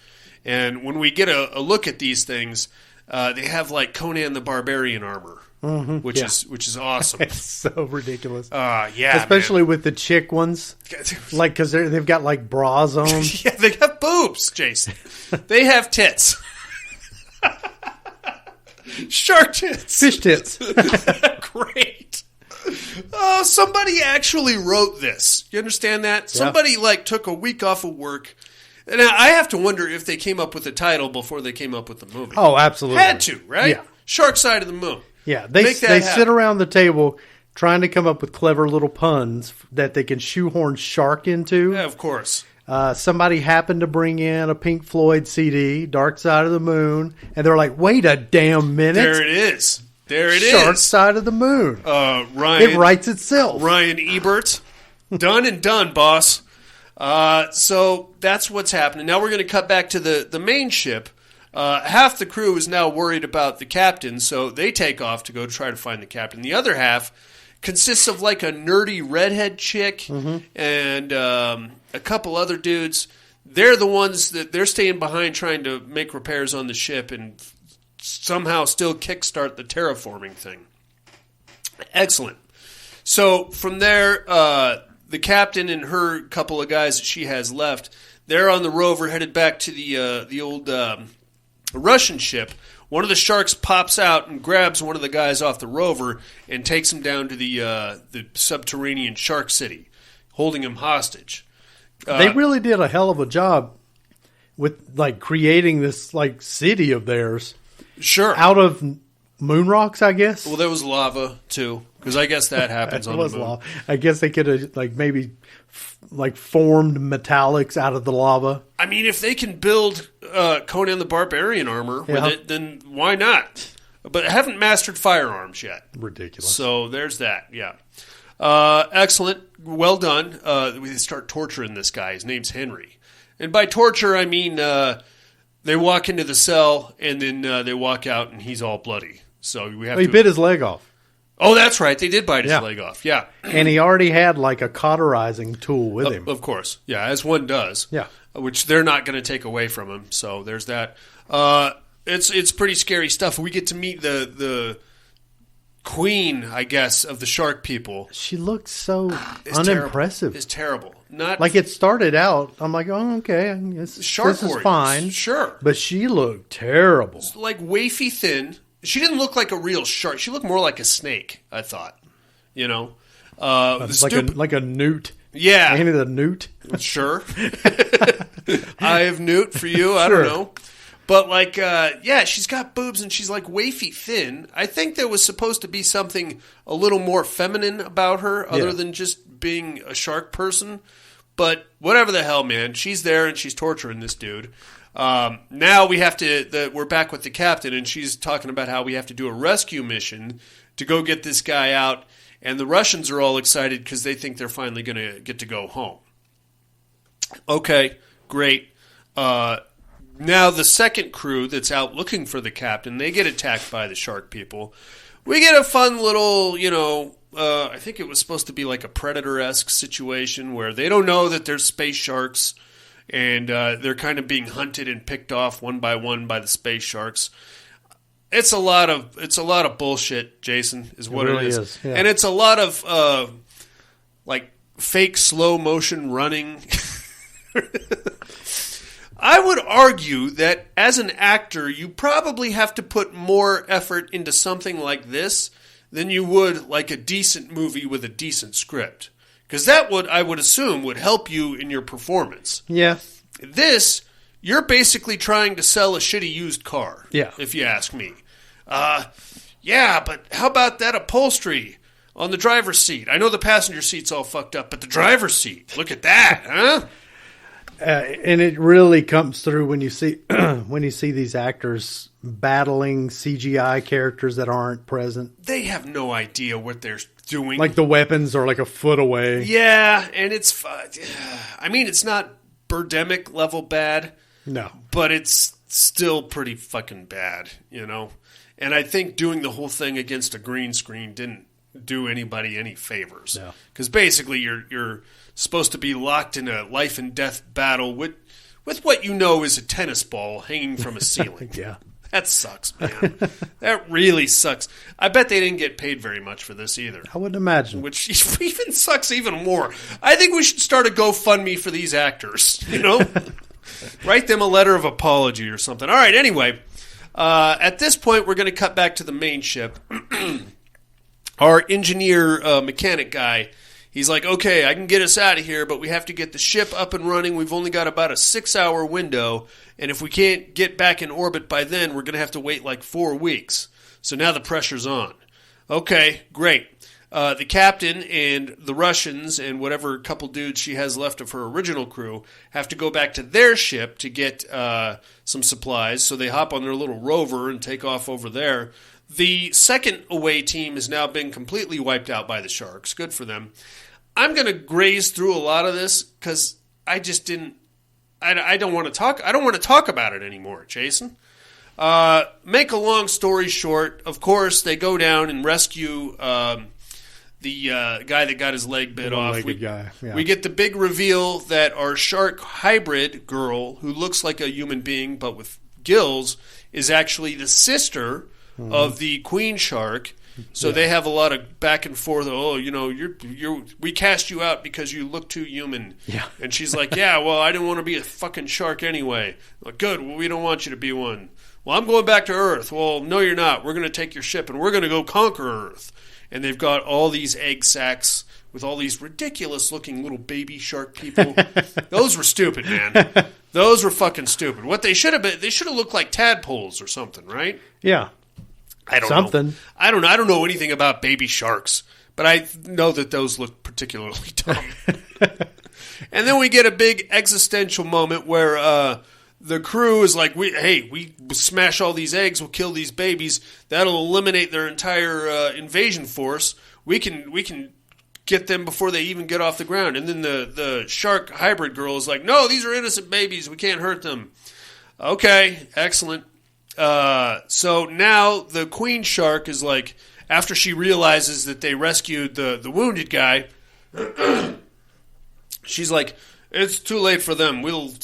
And when we get a look at these things... they have like Conan the Barbarian armor. which is awesome. It's so ridiculous. Yeah, especially with the chick ones, like because they've got like bras on. Yeah, they have boobs, Jason. They have tits. Shark tits. Fish tits. Great. Oh, somebody actually wrote this. You understand that? Somebody took a week off of work. And I have to wonder if they came up with the title before they came up with the movie. Oh, absolutely. Had to, right? Yeah. Sharkside of the Moon. Yeah, they sit around the table trying to come up with clever little puns that they can shoehorn shark into. Yeah, of course. Somebody happened to bring in a Pink Floyd CD, Dark Side of the Moon, and they're like, wait a damn minute. There it is. Shark Side of the Moon. Ryan. It writes itself. Ryan Ebert. Done and done, boss. So that's what's happening. Now we're going to cut back to the main ship. Half the crew is now worried about the captain, so they take off to go try to find the captain. The other half consists of like a nerdy redhead chick and a couple other dudes. They're the ones that they're staying behind trying to make repairs on the ship and somehow still kickstart the terraforming thing. Excellent. So from there, the captain and her couple of guys that she has left, they're on the rover headed back to the old Russian ship. One of the sharks pops out and grabs one of the guys off the rover and takes him down to the subterranean shark city, holding him hostage. They really did a hell of a job with creating this city of theirs. Sure. Out of moon rocks, I guess. Well, there was lava too, because I guess that happens on the moon. Lava. I guess they could have maybe formed metallics out of the lava. I mean, if they can build Conan the Barbarian armor with it, then why not? But I haven't mastered firearms yet. Ridiculous. So there's that. Yeah. Excellent. Well done. We start torturing this guy. His name's Henry. And by torture, I mean they walk into the cell and then they walk out and he's all bloody. So we have he bit his leg off. Oh, that's right. They did bite his leg off. Yeah. And he already had a cauterizing tool with him. Of course. Yeah, as one does. Yeah. Which they're not going to take away from him. So there's that. It's pretty scary stuff. We get to meet the queen, I guess, of the shark people. She looks so unimpressive. It's terrible. Not it started out, I'm like, oh, okay, this is fine. Sure. But she looked terrible. It's wafy thin. She didn't look like a real shark. She looked more like a snake, I thought. You know? Like a newt. Yeah. Ain't it a newt? Sure. I have newt for you. I don't know. But she's got boobs and she's wafy thin. I think there was supposed to be something a little more feminine about her other than just being a shark person. But whatever the hell, man. She's there and she's torturing this dude. Now we have to, we're back with the captain and she's talking about how we have to do a rescue mission to go get this guy out. And the Russians are all excited because they think they're finally going to get to go home. Okay, great. Now the second crew that's out looking for the captain, they get attacked by the shark people. We get a fun little, I think it was supposed to be like a Predator-esque situation where they don't know that there's space sharks and they're kind of being hunted and picked off one by the space sharks. It's a lot of bullshit, Jason, is what it is. Yeah. And it's a lot of fake slow motion running. I would argue that as an actor, you probably have to put more effort into something like this than you would a decent movie with a decent script. Because that I would assume, would help you in your performance. Yeah. This, you're basically trying to sell a shitty used car. Yeah. If you ask me. Yeah, but how about that upholstery on the driver's seat? I know the passenger seat's all fucked up, but the driver's seat, look at that, huh? And it really comes through when you see these actors battling CGI characters that aren't present. They have no idea what they're doing. The weapons are a foot away. Yeah, and it's not Birdemic level bad. No. But it's still pretty fucking bad, And I think doing the whole thing against a green screen didn't do anybody any favors. No. Because basically you're supposed to be locked in a life and death battle with what is a tennis ball hanging from a ceiling. Yeah. That sucks, man. That really sucks. I bet they didn't get paid very much for this either. I wouldn't imagine. Which even sucks even more. I think we should start a GoFundMe for these actors, you know? Write them a letter of apology or something. All right, anyway. At this point, we're going to cut back to the main ship. Our engineer mechanic guy, he's like, okay, I can get us out of here, but we have to get the ship up and running. We've only got about a 6-hour window, and if we can't get back in orbit by then, we're going to have to wait like 4 weeks. So now the pressure's on. Okay, great. The captain and the Russians and whatever couple dudes she has left of her original crew have to go back to their ship to get some supplies. So they hop on their little rover and take off over there. The second away team has now been completely wiped out by the Sharks. Good for them. I'm going to graze through a lot of this because I just didn't. I don't want to talk. I don't want to talk about it anymore, Jason. Make a long story short. Of course, they go down and rescue the guy that got his leg bit off. We get the big reveal that our shark hybrid girl, who looks like a human being but with gills, is actually the sister of the queen shark. So they have a lot of back and forth. Oh, you know, we cast you out because you look too human. Yeah. And she's like, yeah, well, I didn't want to be a fucking shark anyway. Like, good. Well, we don't want you to be one. Well, I'm going back to Earth. Well, no, you're not. We're going to take your ship and we're going to go conquer Earth. And they've got all these egg sacs with all these ridiculous-looking little baby shark people. Those were stupid, man. Those were fucking stupid. What they should have been, they should have looked like tadpoles or something, right? Yeah. I don't know. I don't know anything about baby sharks, but I know that those look particularly dumb. And then we get a big existential moment where the crew is like, we smash all these eggs, we'll kill these babies. That'll eliminate their entire invasion force. We can get them before they even get off the ground. And then the shark hybrid girl is like, no, these are innocent babies. We can't hurt them. Okay, excellent. So now the queen shark is like, after she realizes that they rescued the wounded guy, she's like, it's too late for them. We'll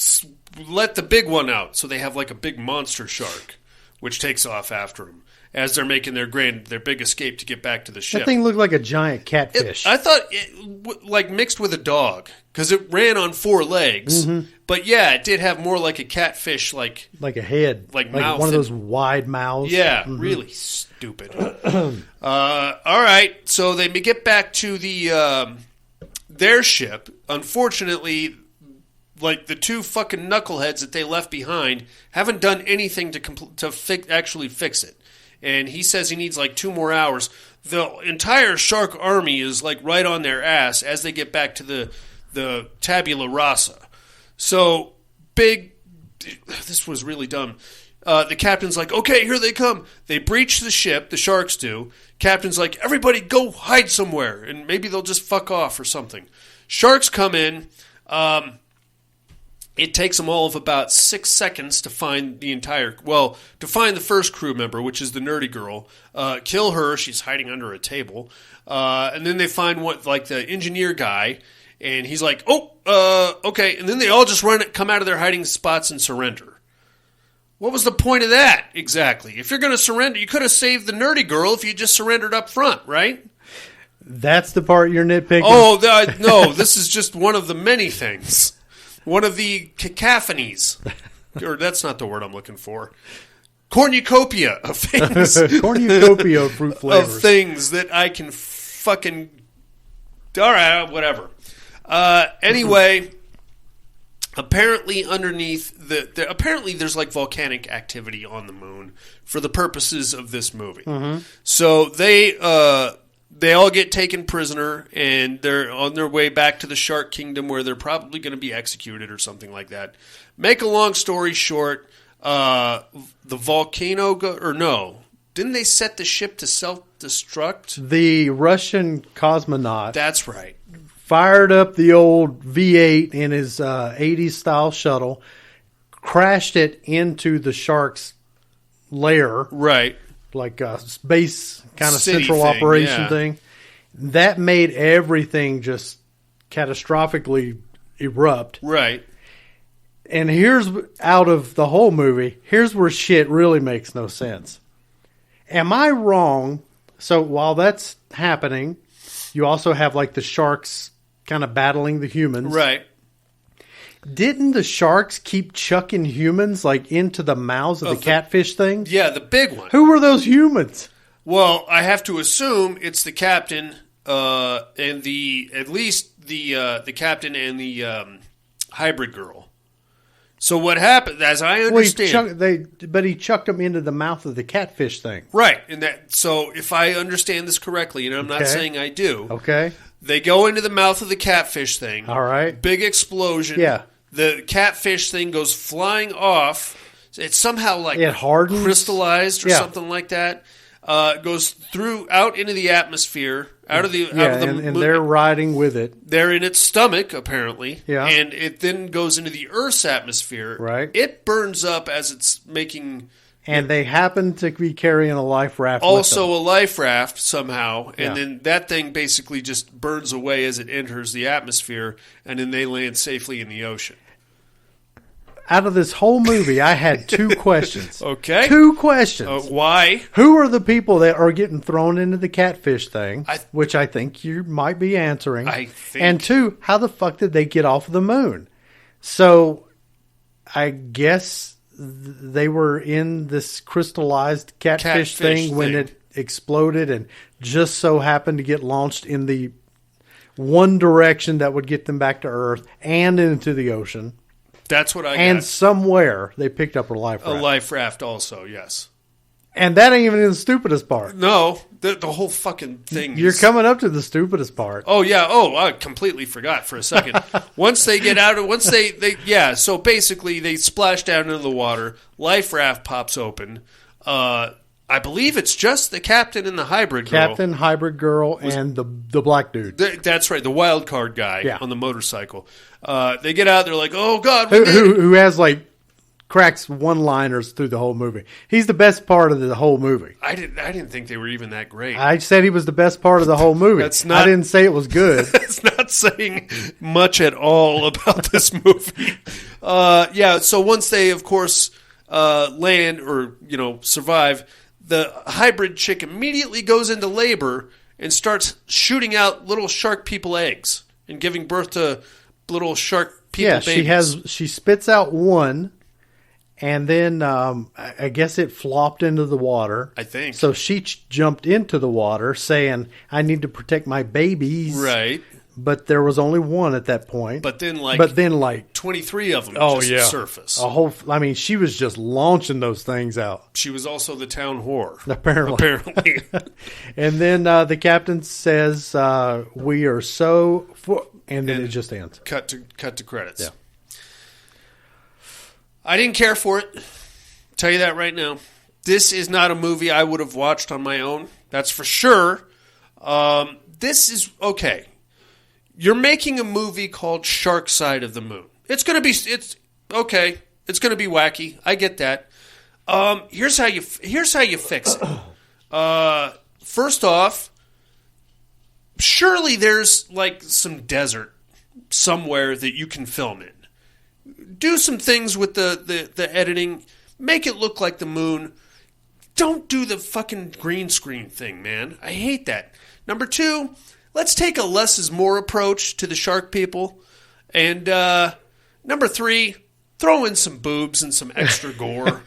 let the big one out. So they have like a big monster shark, which takes off after them as they're making their big escape to get back to the ship. That thing looked like a giant catfish. I thought it like mixed with a dog because it ran on 4 legs. Mm-hmm. But yeah, it did have more like a catfish, like a head, like mouth, one of those wide mouths. Yeah, really stupid. All right, so they get back to their ship. Unfortunately, like the 2 fucking knuckleheads that they left behind haven't done anything to actually fix it. And he says he needs like 2 more hours. The entire shark army is like right on their ass as they get back to the tabula rasa. So this was really dumb. The captain's like, okay, here they come. They breach the ship, the sharks do. Captain's like, everybody go hide somewhere, and maybe they'll just fuck off or something. Sharks come in. It takes them all of about 6 seconds to find to find the first crew member, which is the nerdy girl. Kill her. She's hiding under a table. And then they find the engineer guy, and he's like, okay. And then they all just come out of their hiding spots and surrender. What was the point of that, exactly? If you're going to surrender, you could have saved the nerdy girl if you just surrendered up front, right? That's the part you're nitpicking? Oh, no, this is just one of the many things. One of the cacophonies. Or that's not the word I'm looking for. Cornucopia of things. Cornucopia of fruit flavors. Of things that I can fucking... All right, whatever. Anyway, apparently underneath apparently there's like volcanic activity on the moon for the purposes of this movie. Mm-hmm. So they all get taken prisoner, and they're on their way back to the Shark Kingdom, where they're probably going to be executed or something like that. Make a long story short, the volcano didn't they set the ship to self-destruct? The Russian cosmonaut. That's right. Fired up the old V8 in his 80s style shuttle, crashed it into the shark's lair. Right. Like a space kind of City central thing, operation thing. That made everything just catastrophically erupt. Right. And here's, out of the whole movie, here's where shit really makes no sense. Am I wrong? So while that's happening, you also have like the sharks kind of battling the humans. Right. Didn't the sharks keep chucking humans like into the mouths of the catfish thing? Yeah, the big one. Who were those humans? Well, I have to assume it's the captain and the captain and the hybrid girl. So what happened, as I understand, he chucked them into the mouth of the catfish thing. Right, and so if I understand this correctly, and I'm not saying I do. Okay. They go into the mouth of the catfish thing. All right. Big explosion. Yeah. The catfish thing goes flying off. It's somehow like it hardens, crystallized or something like that. Goes out into the atmosphere, out of the and they're riding with it. They're in its stomach apparently, and it then goes into the Earth's atmosphere. Right, it burns up as it's making. And they happen to be carrying a life raft. Also, a life raft somehow, and then that thing basically just burns away as it enters the atmosphere, and then they land safely in the ocean. Out of this whole movie, I had two questions. Okay. 2 questions. Why? Who are the people that are getting thrown into the catfish thing? Which I think you might be answering. I think. And 2, how the fuck did they get off of the moon? So, I guess they were in this crystallized catfish thing when it exploded and just so happened to get launched in the one direction that would get them back to Earth and into the ocean. That's what I got. And somewhere they picked up a life raft. A life raft also, yes. And that ain't even the stupidest part. No, the whole fucking thing. You're coming up to the stupidest part. Oh, yeah. Oh, I completely forgot for a second. Once they get out of... so basically they splash down into the water. Life raft pops open. I believe it's just the captain and the hybrid girl. Captain, hybrid girl, and the black dude. That's right, the wild card guy on the motorcycle. They get out, they're like, oh, God. Who has, like, cracks one-liners through the whole movie. He's the best part of the whole movie. I didn't think they were even that great. I said he was the best part of the whole movie. I didn't say it was good. That's not saying much at all about this movie. So once they, of course, land or, survive, the hybrid chick immediately goes into labor and starts shooting out little shark people eggs and giving birth to little shark people babies. Yeah, she spits out one, and then I guess it flopped into the water. I think. So she jumped into the water saying, I need to protect my babies. Right. But there was only one at that point. But then 23 of them surface. She was just launching those things out. She was also the town whore. Apparently. And then the captain says, we are so... and then it just ends. Cut to credits. Yeah. I didn't care for it. Tell you that right now. This is not a movie I would have watched on my own. That's for sure. This is... Okay. You're making a movie called Sharkside of the Moon. It's going to be... It's okay. It's going to be wacky. I get that. Here's how you fix it. First off, surely there's like some desert somewhere that you can film in. Do some things with the editing. Make it look like the moon. Don't do the fucking green screen thing, man. I hate that. Number 2, let's take a less is more approach to the shark people. And number 3, throw in some boobs and some extra gore.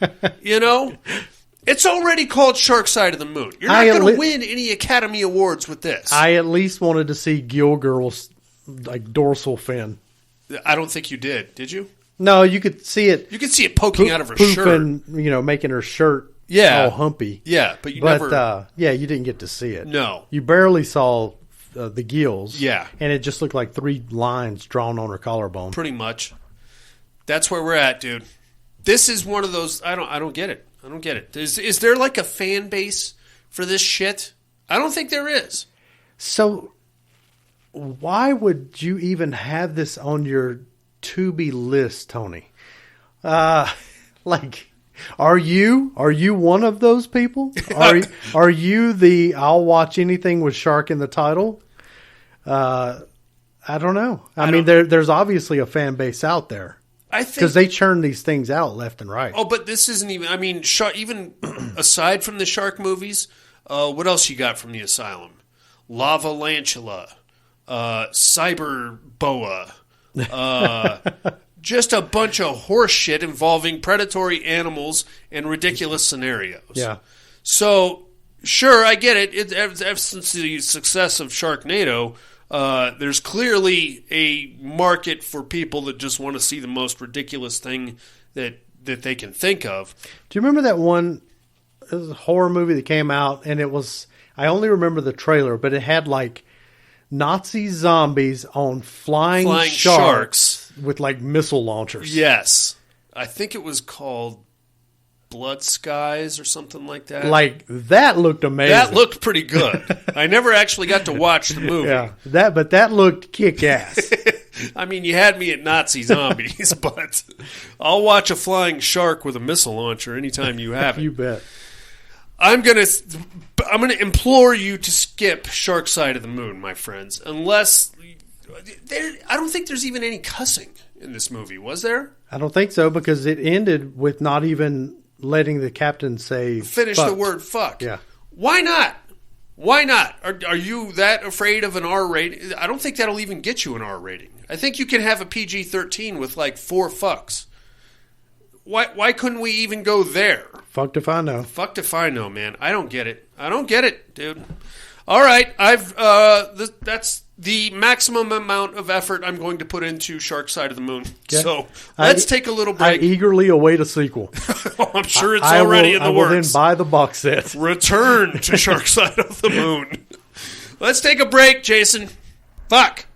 It's already called Sharkside of the Moon. You're not going to win any Academy Awards with this. I at least wanted to see Gill Girl's like dorsal fin. I don't think you did you? No, you could see it. You could see it poking out of her shirt. And, making her shirt all humpy. Yeah, but you never... you didn't get to see it. No. You barely saw the gills. Yeah. And it just looked like 3 lines drawn on her collarbone. Pretty much. That's where we're at, dude. This is one of those... I don't get it. I don't get it. Is there like a fan base for this shit? I don't think there is. So, why would you even have this on your to-be list, Tony? Are you one of those people? Are you the I'll watch anything with shark in the title? I don't know. I mean, there's obviously a fan base out there. I think because they churn these things out left and right. Oh, but this isn't even. I mean, even aside from the shark movies, what else you got from the asylum? Lava Lantula, Cyber Boa, just a bunch of horse shit involving predatory animals and ridiculous scenarios. Yeah. So, sure, I get it. Ever since the success of Sharknado, there's clearly a market for people that just want to see the most ridiculous thing that they can think of. Do you remember that one horror movie that came out, and it was, I only remember the trailer, but it had like Nazi zombies on flying sharks with like missile launchers. Yes. I think it was called Blood Skies or something like that. Like, that looked amazing. That looked pretty good. I never actually got to watch the movie. Yeah, but that looked kick-ass. I mean, you had me at Nazi zombies, but I'll watch a flying shark with a missile launcher anytime you have it. You bet. I'm gonna implore you to skip Sharkside of the Moon, my friends, unless I don't think there's even any cussing in this movie, was there? I don't think so, because it ended with not even letting the captain say finish fucked. the word fuck. Yeah. Why not? Why not? Are you that afraid of an R rating? I don't think that'll even get you an R rating. I think you can have a PG-13 with like 4 fucks. Why couldn't we even go there? Fucked if I know. Fucked if I know, man. I don't get it, dude. All right, that's the maximum amount of effort I'm going to put into Sharkside of the Moon. Okay. So let's take a little break. I eagerly await a sequel. I'm sure it's already in the works. I will then buy the box set. Return to Sharkside of the Moon. Let's take a break, Jason. Fuck.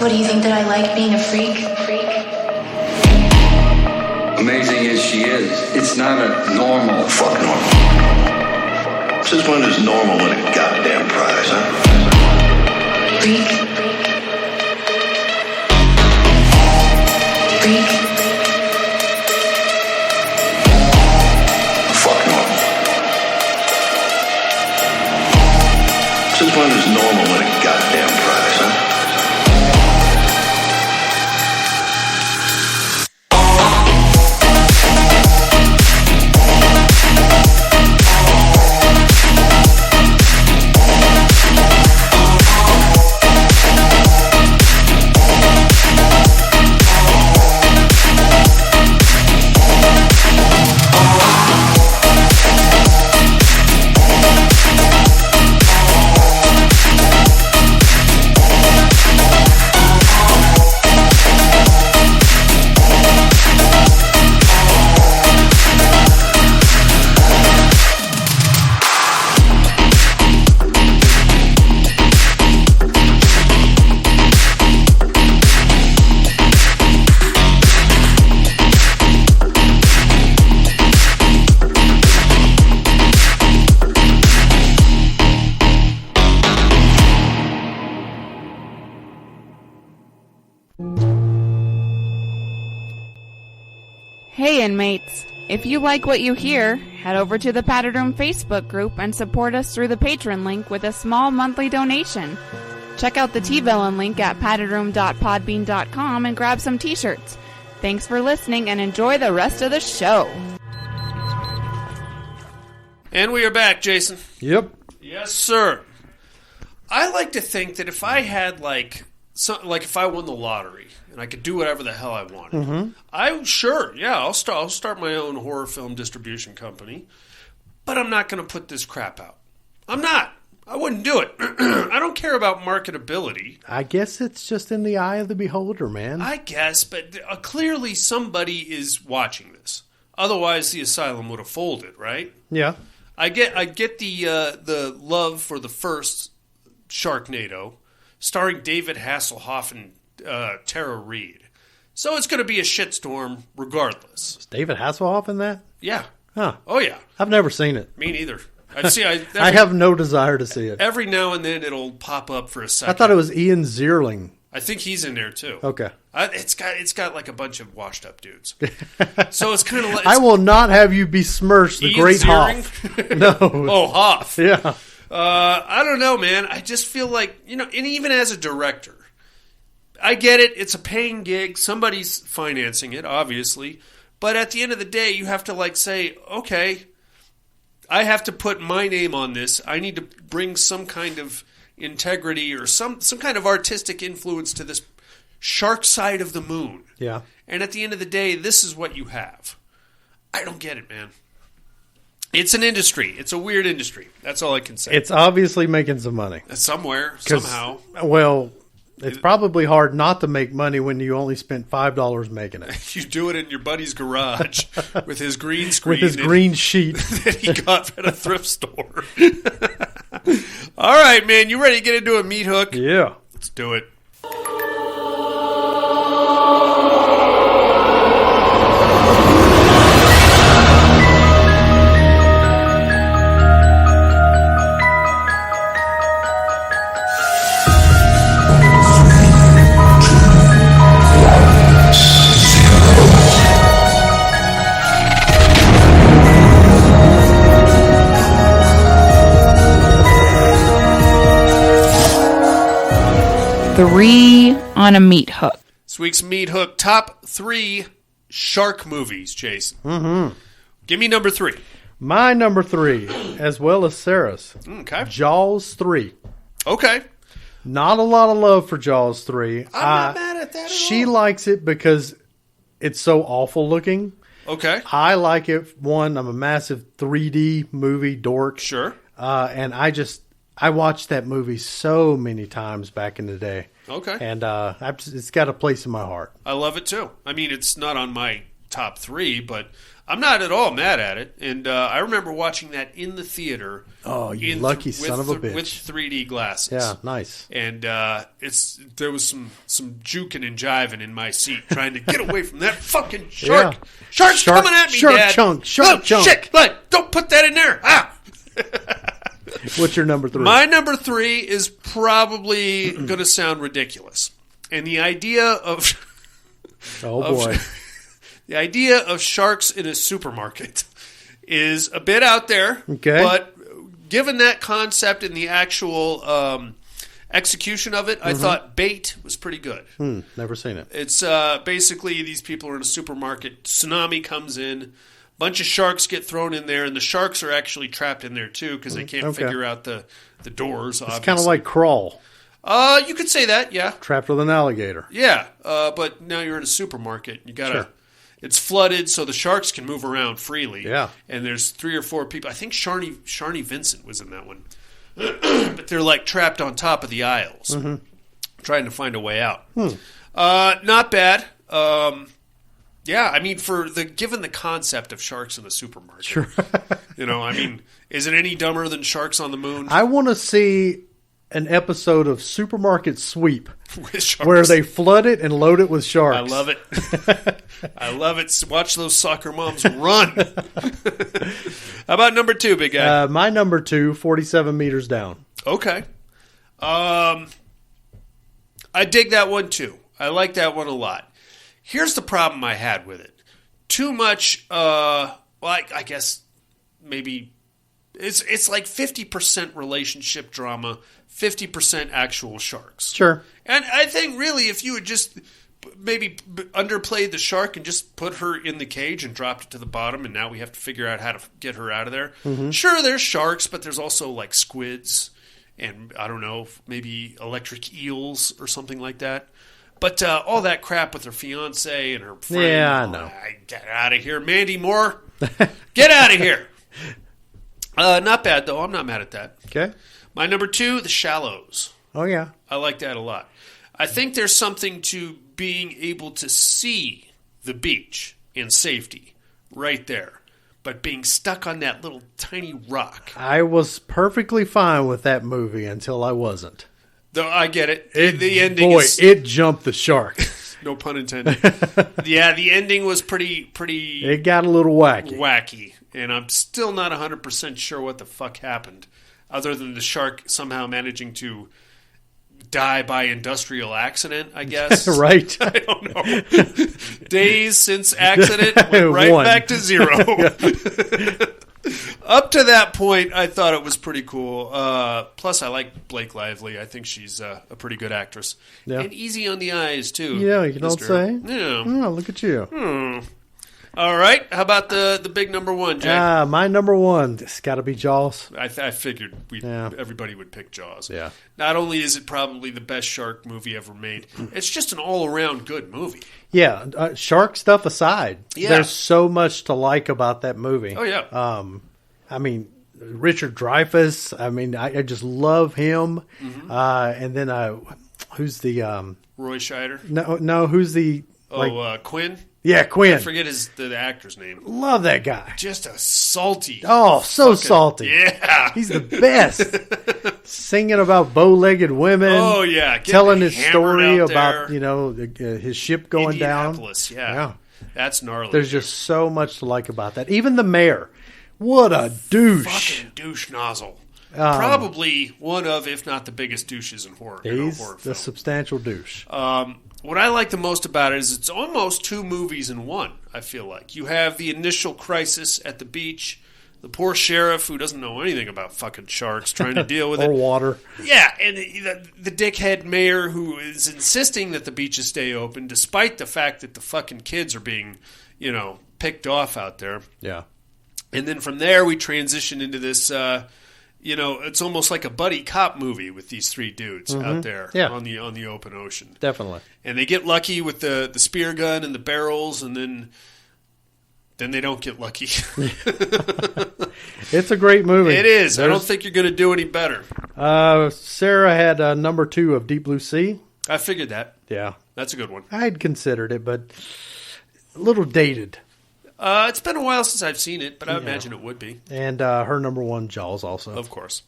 What do you think, that I like being a freak? Amazing as she is, it's not a normal. Fuck normal. Since when does normal win a goddamn prize, huh? Freak. Freak. Fuck normal. Since when does normal win a goddamn prize, huh? Hey inmates, if you like what you hear, head over to the Padded Room Facebook group and support us through the Patreon link with a small monthly donation. Check out the T-Villain link at paddedroom.podbean.com and grab some t-shirts. Thanks for listening and enjoy the rest of the show. And we are back, Jason. Yep. Yes, sir. I like to think that if I had if I won the lottery and I could do whatever the hell I wanted, I'll start my own horror film distribution company. But I'm not going to put this crap out. I'm not. I wouldn't do it. I don't care about marketability. I guess it's just in the eye of the beholder, man. I guess, but clearly somebody is watching this. Otherwise, the asylum would have folded, right? Yeah. I get the love for the first Sharknado, starring David Hasselhoff and Tara Reid. So it's going to be a shitstorm regardless. Is David Hasselhoff in that? Yeah. Huh. Oh, yeah. I've never seen it. Me neither. I have no desire to see it. Every now and then it'll pop up for a second. I thought it was Ian Zierling. I think he's in there too. Okay. It's got like a bunch of washed up dudes. So it's kind of like... I will not have you besmirch the Ian great Ziering? Hoff. No. Oh, Hoff. Yeah. I don't know, man. I just feel like, and even as a director, I get it. It's a paying gig. Somebody's financing it, obviously. But at the end of the day, you have to say, okay, I have to put my name on this. I need to bring some kind of integrity or some kind of artistic influence to this shark side of the moon. Yeah. And at the end of the day, this is what you have. I don't get it, man. It's an industry. It's a weird industry. That's all I can say. It's obviously making some money. Somewhere, somehow. Well, it's probably hard not to make money when you only spent $5 making it. You do it in your buddy's garage with his green screen. With his green sheet. That he got at a thrift store. All right, man. You ready to get into a meat hook? Yeah. Let's do it. Three on a meat hook. This week's meat hook, top 3 shark movies, Jason. Mm-hmm. Give me number 3. My number 3, as well as Sarah's. Okay. Jaws 3. Okay. Not a lot of love for Jaws 3. I'm not mad at that at She all. likes it because it's so awful looking. Okay. I like it. One, I'm a massive 3D movie dork. Sure. And I watched that movie so many times back in the day. Okay. And it's got a place in my heart. I love it too. I mean, it's not on my top 3, but I'm not at all mad at it. And I remember watching that in the theater. Oh, you lucky son of a bitch. With 3D glasses. Yeah, nice. And there was some juking and jiving in my seat trying to get away from that fucking shark. Yeah. Shark's coming at me, shark Dad. Chunk, oh, shit. Don't put that in there. Ah! What's your number 3? My number 3 is probably going to sound ridiculous. And the idea of... Oh, boy. The idea of sharks in a supermarket is a bit out there. Okay. But given that concept and the actual execution of it, I thought Bait was pretty good. Never seen it. It's basically these people are in a supermarket. Tsunami comes in. Bunch of sharks get thrown in there, and the sharks are actually trapped in there too because they can't figure out the doors. It's kind of like Crawl. You could say that, yeah. Trapped with an alligator. Yeah, but now you're in a supermarket. You gotta. Sure. It's flooded, so the sharks can move around freely. Yeah, and there's 3 or 4 people. I think Sharni Vincent was in that one, but they're like trapped on top of the aisles, trying to find a way out. Not bad. Yeah, I mean, given the concept of sharks in the supermarket, sure. I mean, is it any dumber than Sharks on the Moon? I want to see an episode of Supermarket Sweep with sharks, where they flood it and load it with sharks. I love it. I love it. Watch those soccer moms run. How about number 2, big guy? My number 2, 47 Meters Down. Okay. I dig that one too. I like that one a lot. Here's the problem I had with it. Too much, I guess maybe It's like 50% relationship drama, 50% actual sharks. Sure. And I think really if you would just maybe underplayed the shark and just put her in the cage and dropped it to the bottom, and now we have to figure out how to get her out of there. Mm-hmm. Sure, there's sharks, but there's also like squids and, I don't know, maybe electric eels or something like that. But all that crap with her fiance and her friend. Yeah, I know. Get out of here, Mandy Moore. Get out of here. Not bad, though. I'm not mad at that. Okay. My number 2, The Shallows. Oh, yeah. I like that a lot. I think there's something to being able to see the beach in safety right there, but being stuck on that little tiny rock. I was perfectly fine with that movie until I wasn't. Though I get it. The ending is... it jumped the shark. No pun intended. Yeah, the ending was pretty... It got a little wacky. And I'm still not 100% sure what the fuck happened, other than the shark somehow managing to die by industrial accident, I guess. Right. I don't know. Days since accident, went right back to 0. Up to that point, I thought it was pretty cool. Plus, I like Blake Lively. I think she's a pretty good actress. Yeah. And easy on the eyes, too. Yeah, you don't say. Yeah. Oh, look at you. All right. How about the big number 1, Jay? My number 1, it's got to be Jaws. I figured everybody would pick Jaws. Yeah. Not only is it probably the best shark movie ever made, it's just an all-around good movie. Yeah. Shark stuff aside, there's so much to like about that movie. Oh, yeah. I mean, Richard Dreyfuss, I mean, I just love him. Mm-hmm. And then who's the... Roy Scheider? No, who's the... Quinn? Yeah, Quinn. I forget the actor's name. Love that guy. Just a salty. Oh, so salty. Yeah. He's the best. Singing about bow-legged women. Oh, yeah. Telling his story about, there. His ship going down. Indianapolis, yeah. That's gnarly. There's just so much to like about that. Even the mayor. What a douche. Fucking douche nozzle. Probably one of, if not the biggest douches in horror. He's horror a film. substantial douche. What I like the most about it is it's almost 2 movies in one, I feel like. You have the initial crisis at the beach, the poor sheriff who doesn't know anything about fucking sharks trying to deal with or it. water. Yeah, and the dickhead mayor who is insisting that the beaches stay open despite the fact that the fucking kids are being, picked off out there. Yeah. And then from there we transition into this... it's almost like a buddy cop movie with these 3 dudes out there on the open ocean. Definitely. And they get lucky with the spear gun and the barrels, and then they don't get lucky. It's a great movie. It is. I don't think you're going to do any better. Sarah had number 2 of Deep Blue Sea. I figured that. Yeah. That's a good one. I had considered it, but a little dated. It's been a while since I've seen it, but I imagine it would be. And her number 1, Jaws, also. Of course.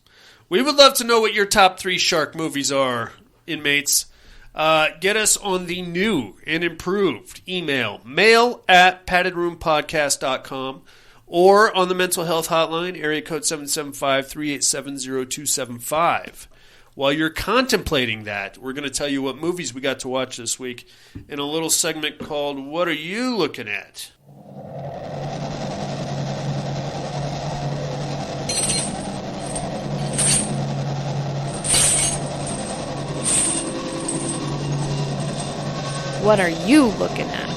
We would love to know what your top 3 shark movies are, inmates. Get us on the new and improved email, mail@paddedroompodcast.com, or on the mental health hotline, area code 775-387-0275. While you're contemplating that, we're going to tell you what movies we got to watch this week in a little segment called What Are You Looking At? What are you looking at?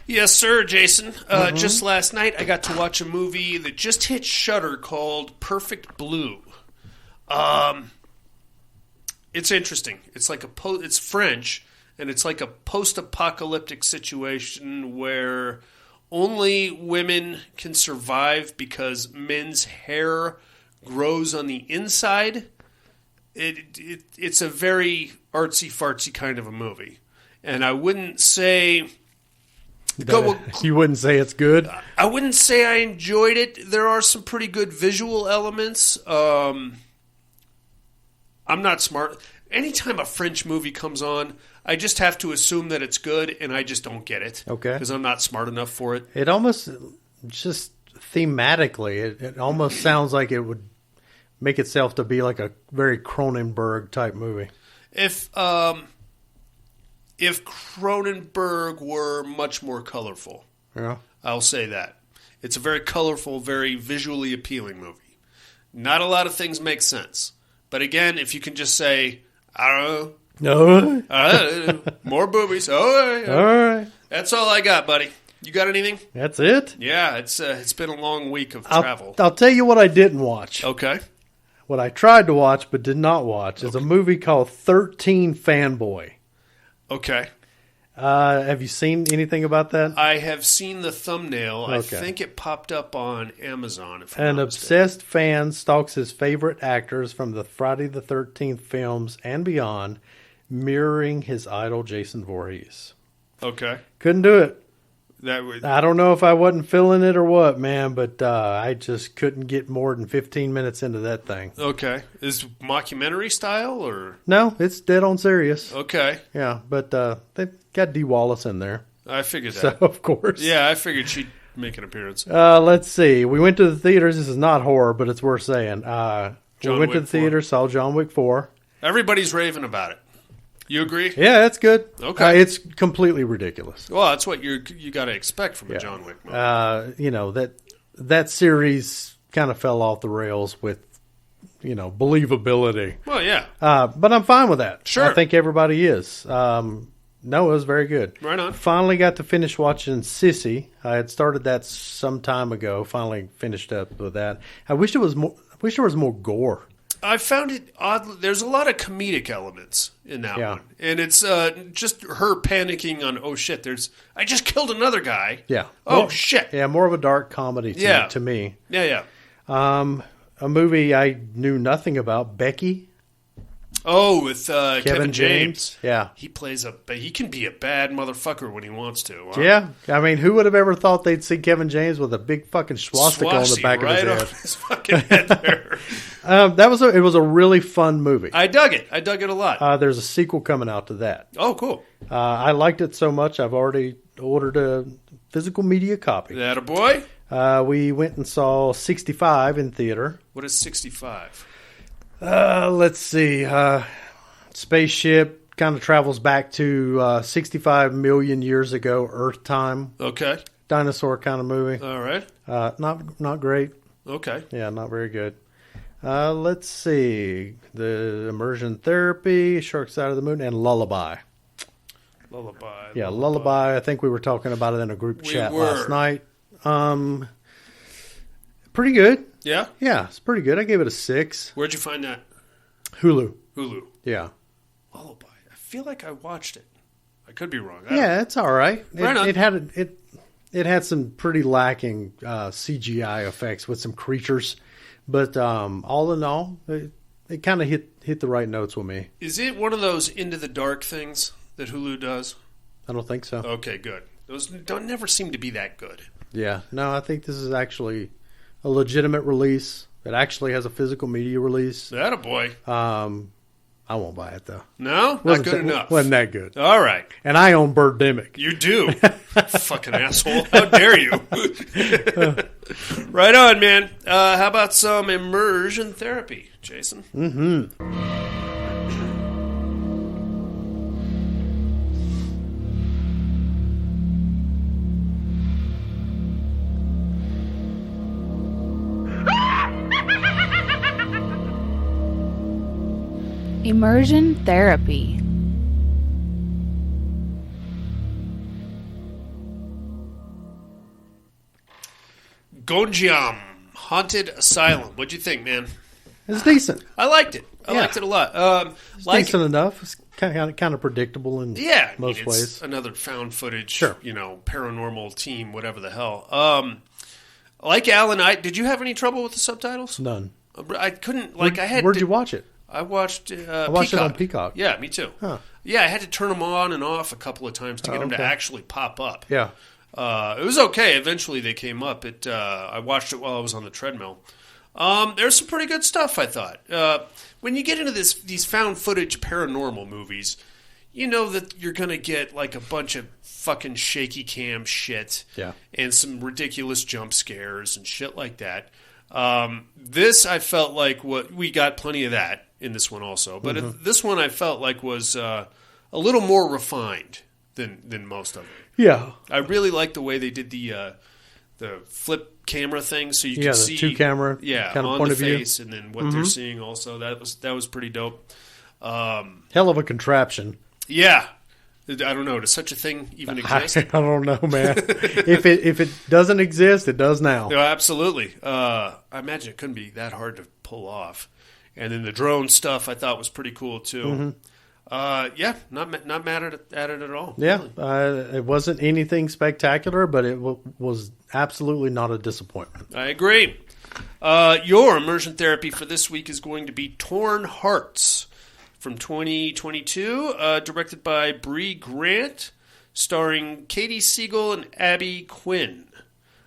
Yes, sir, Jason. Just last night, I got to watch a movie that just hit Shudder called Perfect Blue. It's interesting. It's like it's French, and it's like a post-apocalyptic situation where only women can survive because men's hair grows on the inside. It's a very artsy-fartsy kind of a movie. And I wouldn't say... You wouldn't say it's good? I wouldn't say I enjoyed it. There are some pretty good visual elements. I'm not smart. Anytime a French movie comes on, I just have to assume that it's good, and I just don't get it. Okay. Because I'm not smart enough for it. It almost, just thematically, it almost sounds like it would make itself to be like a very Cronenberg type movie. If Cronenberg were much more colorful, Yeah. I'll say that. It's a very colorful, very visually appealing movie. Not a lot of things make sense. But again, if you can just say, I don't know. More boobies. All right. That's all I got, buddy. You got anything? That's it? Yeah, it's been a long week of travel. I'll tell you what I didn't watch. Okay. What I tried to watch but did not watch is a movie called 13 Fanboy. Okay. Have you seen anything about that? I have seen the thumbnail. Okay. I think it popped up on Amazon. An obsessed fan stalks his favorite actors from the Friday the 13th films and beyond, mirroring his idol Jason Voorhees. Okay. Couldn't do it. I don't know if I wasn't feeling it or what, man, but I just couldn't get more than 15 minutes into that thing. Okay. Is it mockumentary style or? No, it's dead on serious. Okay. Yeah, but they've got Dee Wallace in there. I figured that. So, of course. Yeah, I figured she'd make an appearance. Let's see. We went to the theaters. This is not horror, but it's worth saying. We went to the theater, saw John Wick 4. Everybody's raving about it. You agree? Yeah, that's good. Okay. It's completely ridiculous. Well, that's what you got to expect from a John Wick movie. That series kind of fell off the rails with, believability. Well, yeah. But I'm fine with that. Sure. I think everybody is. No, it was very good. Right on. Finally got to finish watching Sissy. I had started that some time ago. Finally finished up with that. I wish there was more gore. I found it odd. There's a lot of comedic elements in that one. And it's just her panicking on, oh, shit, I just killed another guy. Yeah. Oh, shit. Yeah, more of a dark comedy to me. Yeah. A movie I knew nothing about, Becky. Oh, with Kevin James. Yeah. He can be a bad motherfucker when he wants to. Huh? Yeah. I mean, who would have ever thought they'd see Kevin James with a big fucking swastika on the back of his head? His fucking head there. It was a really fun movie. I dug it a lot. There's a sequel coming out to that. Oh, cool. I liked it so much, I've already ordered a physical media copy. That a boy? We went and saw 65 in theater. What is 65? Let's see. Spaceship kind of travels back to 65 million years ago, Earth time. Okay. Dinosaur kind of movie. All right. Not great. Okay. Yeah, not very good. Let's see. The Immersion Therapy, Sharkside of the Moon, and Lullaby. Yeah, Lullaby. I think we were talking about it in a group chat last night. Pretty good. Yeah? Yeah, it's pretty good. I gave it a 6. Where'd you find that? Hulu. Yeah. Lullaby. I feel like I watched it. I could be wrong. It's all right. Right on. It had some pretty lacking CGI effects with some creatures, but all in all, it kind of hit the right notes with me. Is it one of those Into the Dark things that Hulu does? I don't think so. Okay, good. Those never seem to be that good. Yeah. No, I think this is actually a legitimate release. It actually has a physical media release. That a boy. I won't buy it though. No? Not good enough. Wasn't that good. All right. And I own Birdemic. You do. Fucking asshole. How dare you? Right on, man. How about some immersion therapy, Jason? Mm-hmm. Immersion therapy. Gonjiam, Haunted Asylum. What'd you think, man? It's decent. I liked it. I liked it a lot. It's decent enough. It's kind of predictable in most ways. It's another found footage, sure. Paranormal team, whatever the hell. Like Alan, did you have any trouble with the subtitles? None. I couldn't. Where'd you watch it? I watched I watched it on Peacock. Yeah, me too. Huh. Yeah, I had to turn them on and off a couple of times to get them to actually pop up. Yeah. It was okay. Eventually they came up. I watched it while I was on the treadmill. There's some pretty good stuff, I thought. When you get into these found footage paranormal movies, you know that you're going to get like a bunch of fucking shaky cam shit and some ridiculous jump scares and shit like that. This I felt like we got plenty of that in this one also, but this one I felt like was a little more refined than most of it. Yeah. I really like the way they did the flip camera thing, so you can the see 2-camera kind of on point the of view. face, and then what they're seeing also. That was pretty dope. Hell of a contraption. Yeah. I don't know. Does such a thing even exist? I don't know, man. if it doesn't exist, it does now. No, absolutely. I imagine it couldn't be that hard to pull off. And then the drone stuff I thought was pretty cool too. Not mad at it at all. Yeah, really. it wasn't anything spectacular, but it was absolutely not a disappointment. I agree. Your immersion therapy for this week is going to be Torn Hearts from 2022, directed by Bree Grant, starring Katie Siegel and Abby Quinn.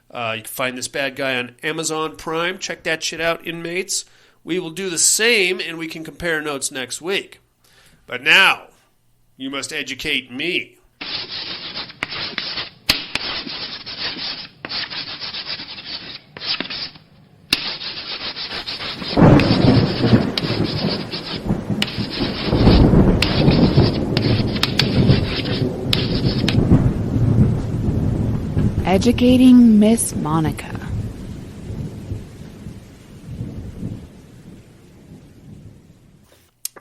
You can find this bad guy on Amazon Prime. Check that shit out, inmates. We will do the same, and we can compare notes next week. But now, you must educate me. Educating Miss Monica.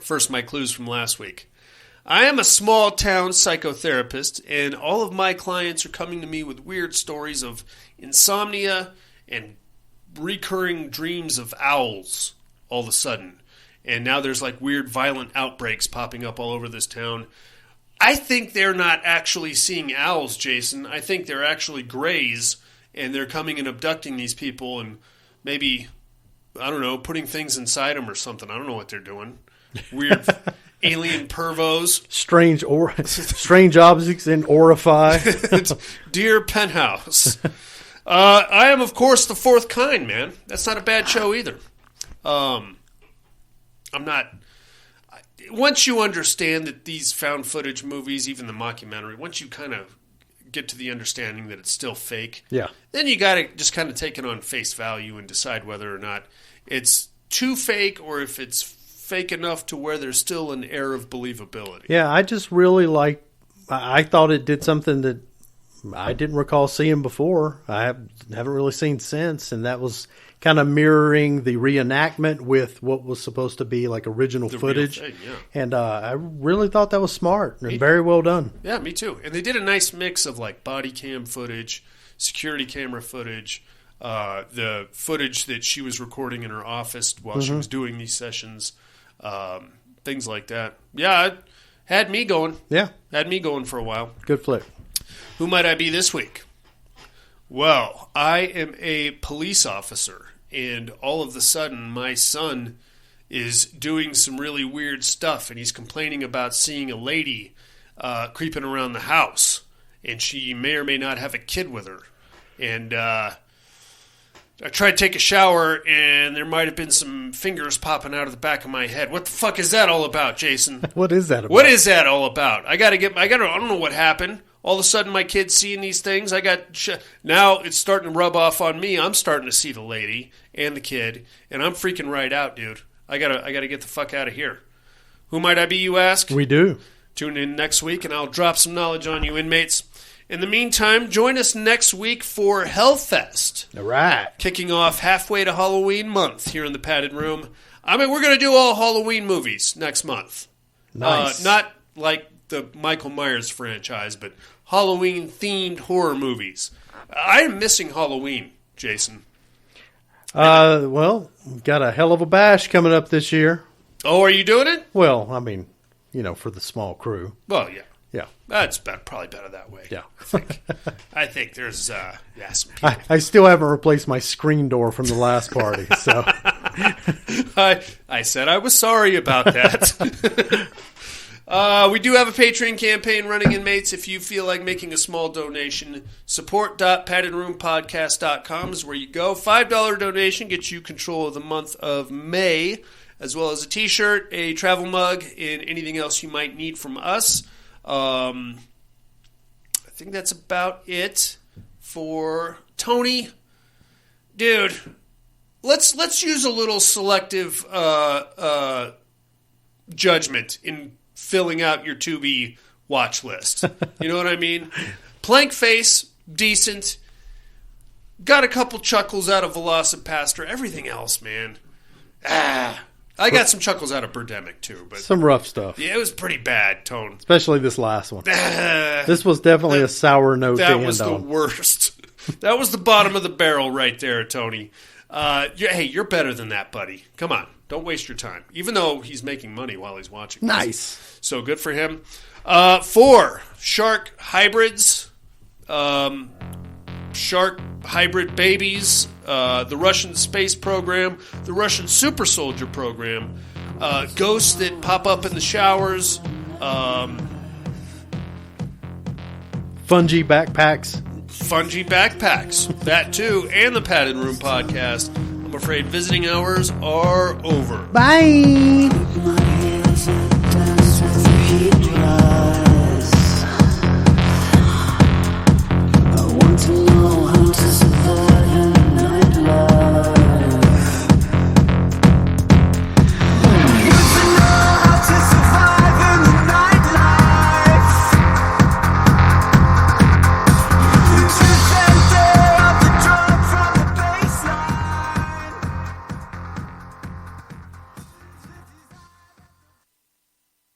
First, my clues from last week. I am a small-town psychotherapist, and all of my clients are coming to me with weird stories of insomnia and recurring dreams of owls all of a sudden. And now there's like weird violent outbreaks popping up all over this town. I think they're not actually seeing owls, Jason. I think they're actually greys, and they're coming and abducting these people and maybe, I don't know, putting things inside them or something. I don't know what they're doing. Weird alien pervos. Strange objects in Orify. Dear Penthouse. I am, of course, the fourth kind, man. That's not a bad show either. I'm not... Once you understand that these found footage movies, even the mockumentary, once you kind of get to the understanding that it's still fake, then you got to just kind of take it on face value and decide whether or not it's too fake or if it's fake enough to where there's still an air of believability. Yeah, I just really I thought it did something that I didn't recall seeing before. I haven't really seen since, and that was kind of mirroring the reenactment with what was supposed to be like original footage. Thing, yeah. And I really thought that was smart and very well done. Yeah, me too. And they did a nice mix of like body cam footage, security camera footage, the footage that she was recording in her office while she was doing these sessions, things like that. Yeah, it had me going. Yeah. Had me going for a while. Good flick. Who might I be this week? Well, I am a police officer, and all of a sudden my son is doing some really weird stuff, and he's complaining about seeing a lady creeping around the house, and she may or may not have a kid with her. And I tried to take a shower, and there might have been some fingers popping out of the back of my head. What the fuck is that all about, Jason? What is that about? What is that all about? I don't know what happened. All of a sudden, my kid's seeing these things. Now it's starting to rub off on me. I'm starting to see the lady and the kid, and I'm freaking right out, dude. I gotta get the fuck out of here. Who might I be, you ask? We do. Tune in next week, and I'll drop some knowledge on you, inmates. In the meantime, join us next week for Hellfest. All right. Kicking off halfway to Halloween month here in the Padded Room. I mean, we're going to do all Halloween movies next month. Nice. Not like the Michael Myers franchise, but Halloween-themed horror movies. I am missing Halloween, Jason. Well, we've got a hell of a bash coming up this year. Oh, are you doing it? Well, I mean, for the small crew. Well, yeah. Yeah. That's probably better that way. Yeah. I think there's some people. I still haven't replaced my screen door from the last party, so. I said I was sorry about that. We do have a Patreon campaign running, inmates. If you feel like making a small donation, support.paddedroompodcast.com is where you go. $5 donation gets you control of the month of May, as well as a t-shirt, a travel mug, and anything else you might need from us. I think that's about it for Tony. Dude, let's use a little selective judgment in filling out your Tubi watch list. You know what I mean? Plank Face, decent. Got a couple chuckles out of Velocipaster. Everything else, man. I got some chuckles out of Birdemic, too. But some rough stuff. Yeah, it was pretty bad, Tone. Especially this last one. This was definitely a sour note to end on. That was the worst. That was the bottom of the barrel right there, Tony. Hey, you're better than that, buddy. Come on. Don't waste your time. Even though he's making money while he's watching. Nice. So good for him. 4, Shark Hybrids. Shark Hybrid Babies. The Russian Space Program. The Russian Super Soldier Program. Ghosts that pop up in the showers. Fungi backpacks. Fungi backpacks. That too. And the Padded Room podcast. I'm afraid visiting hours are over. Bye.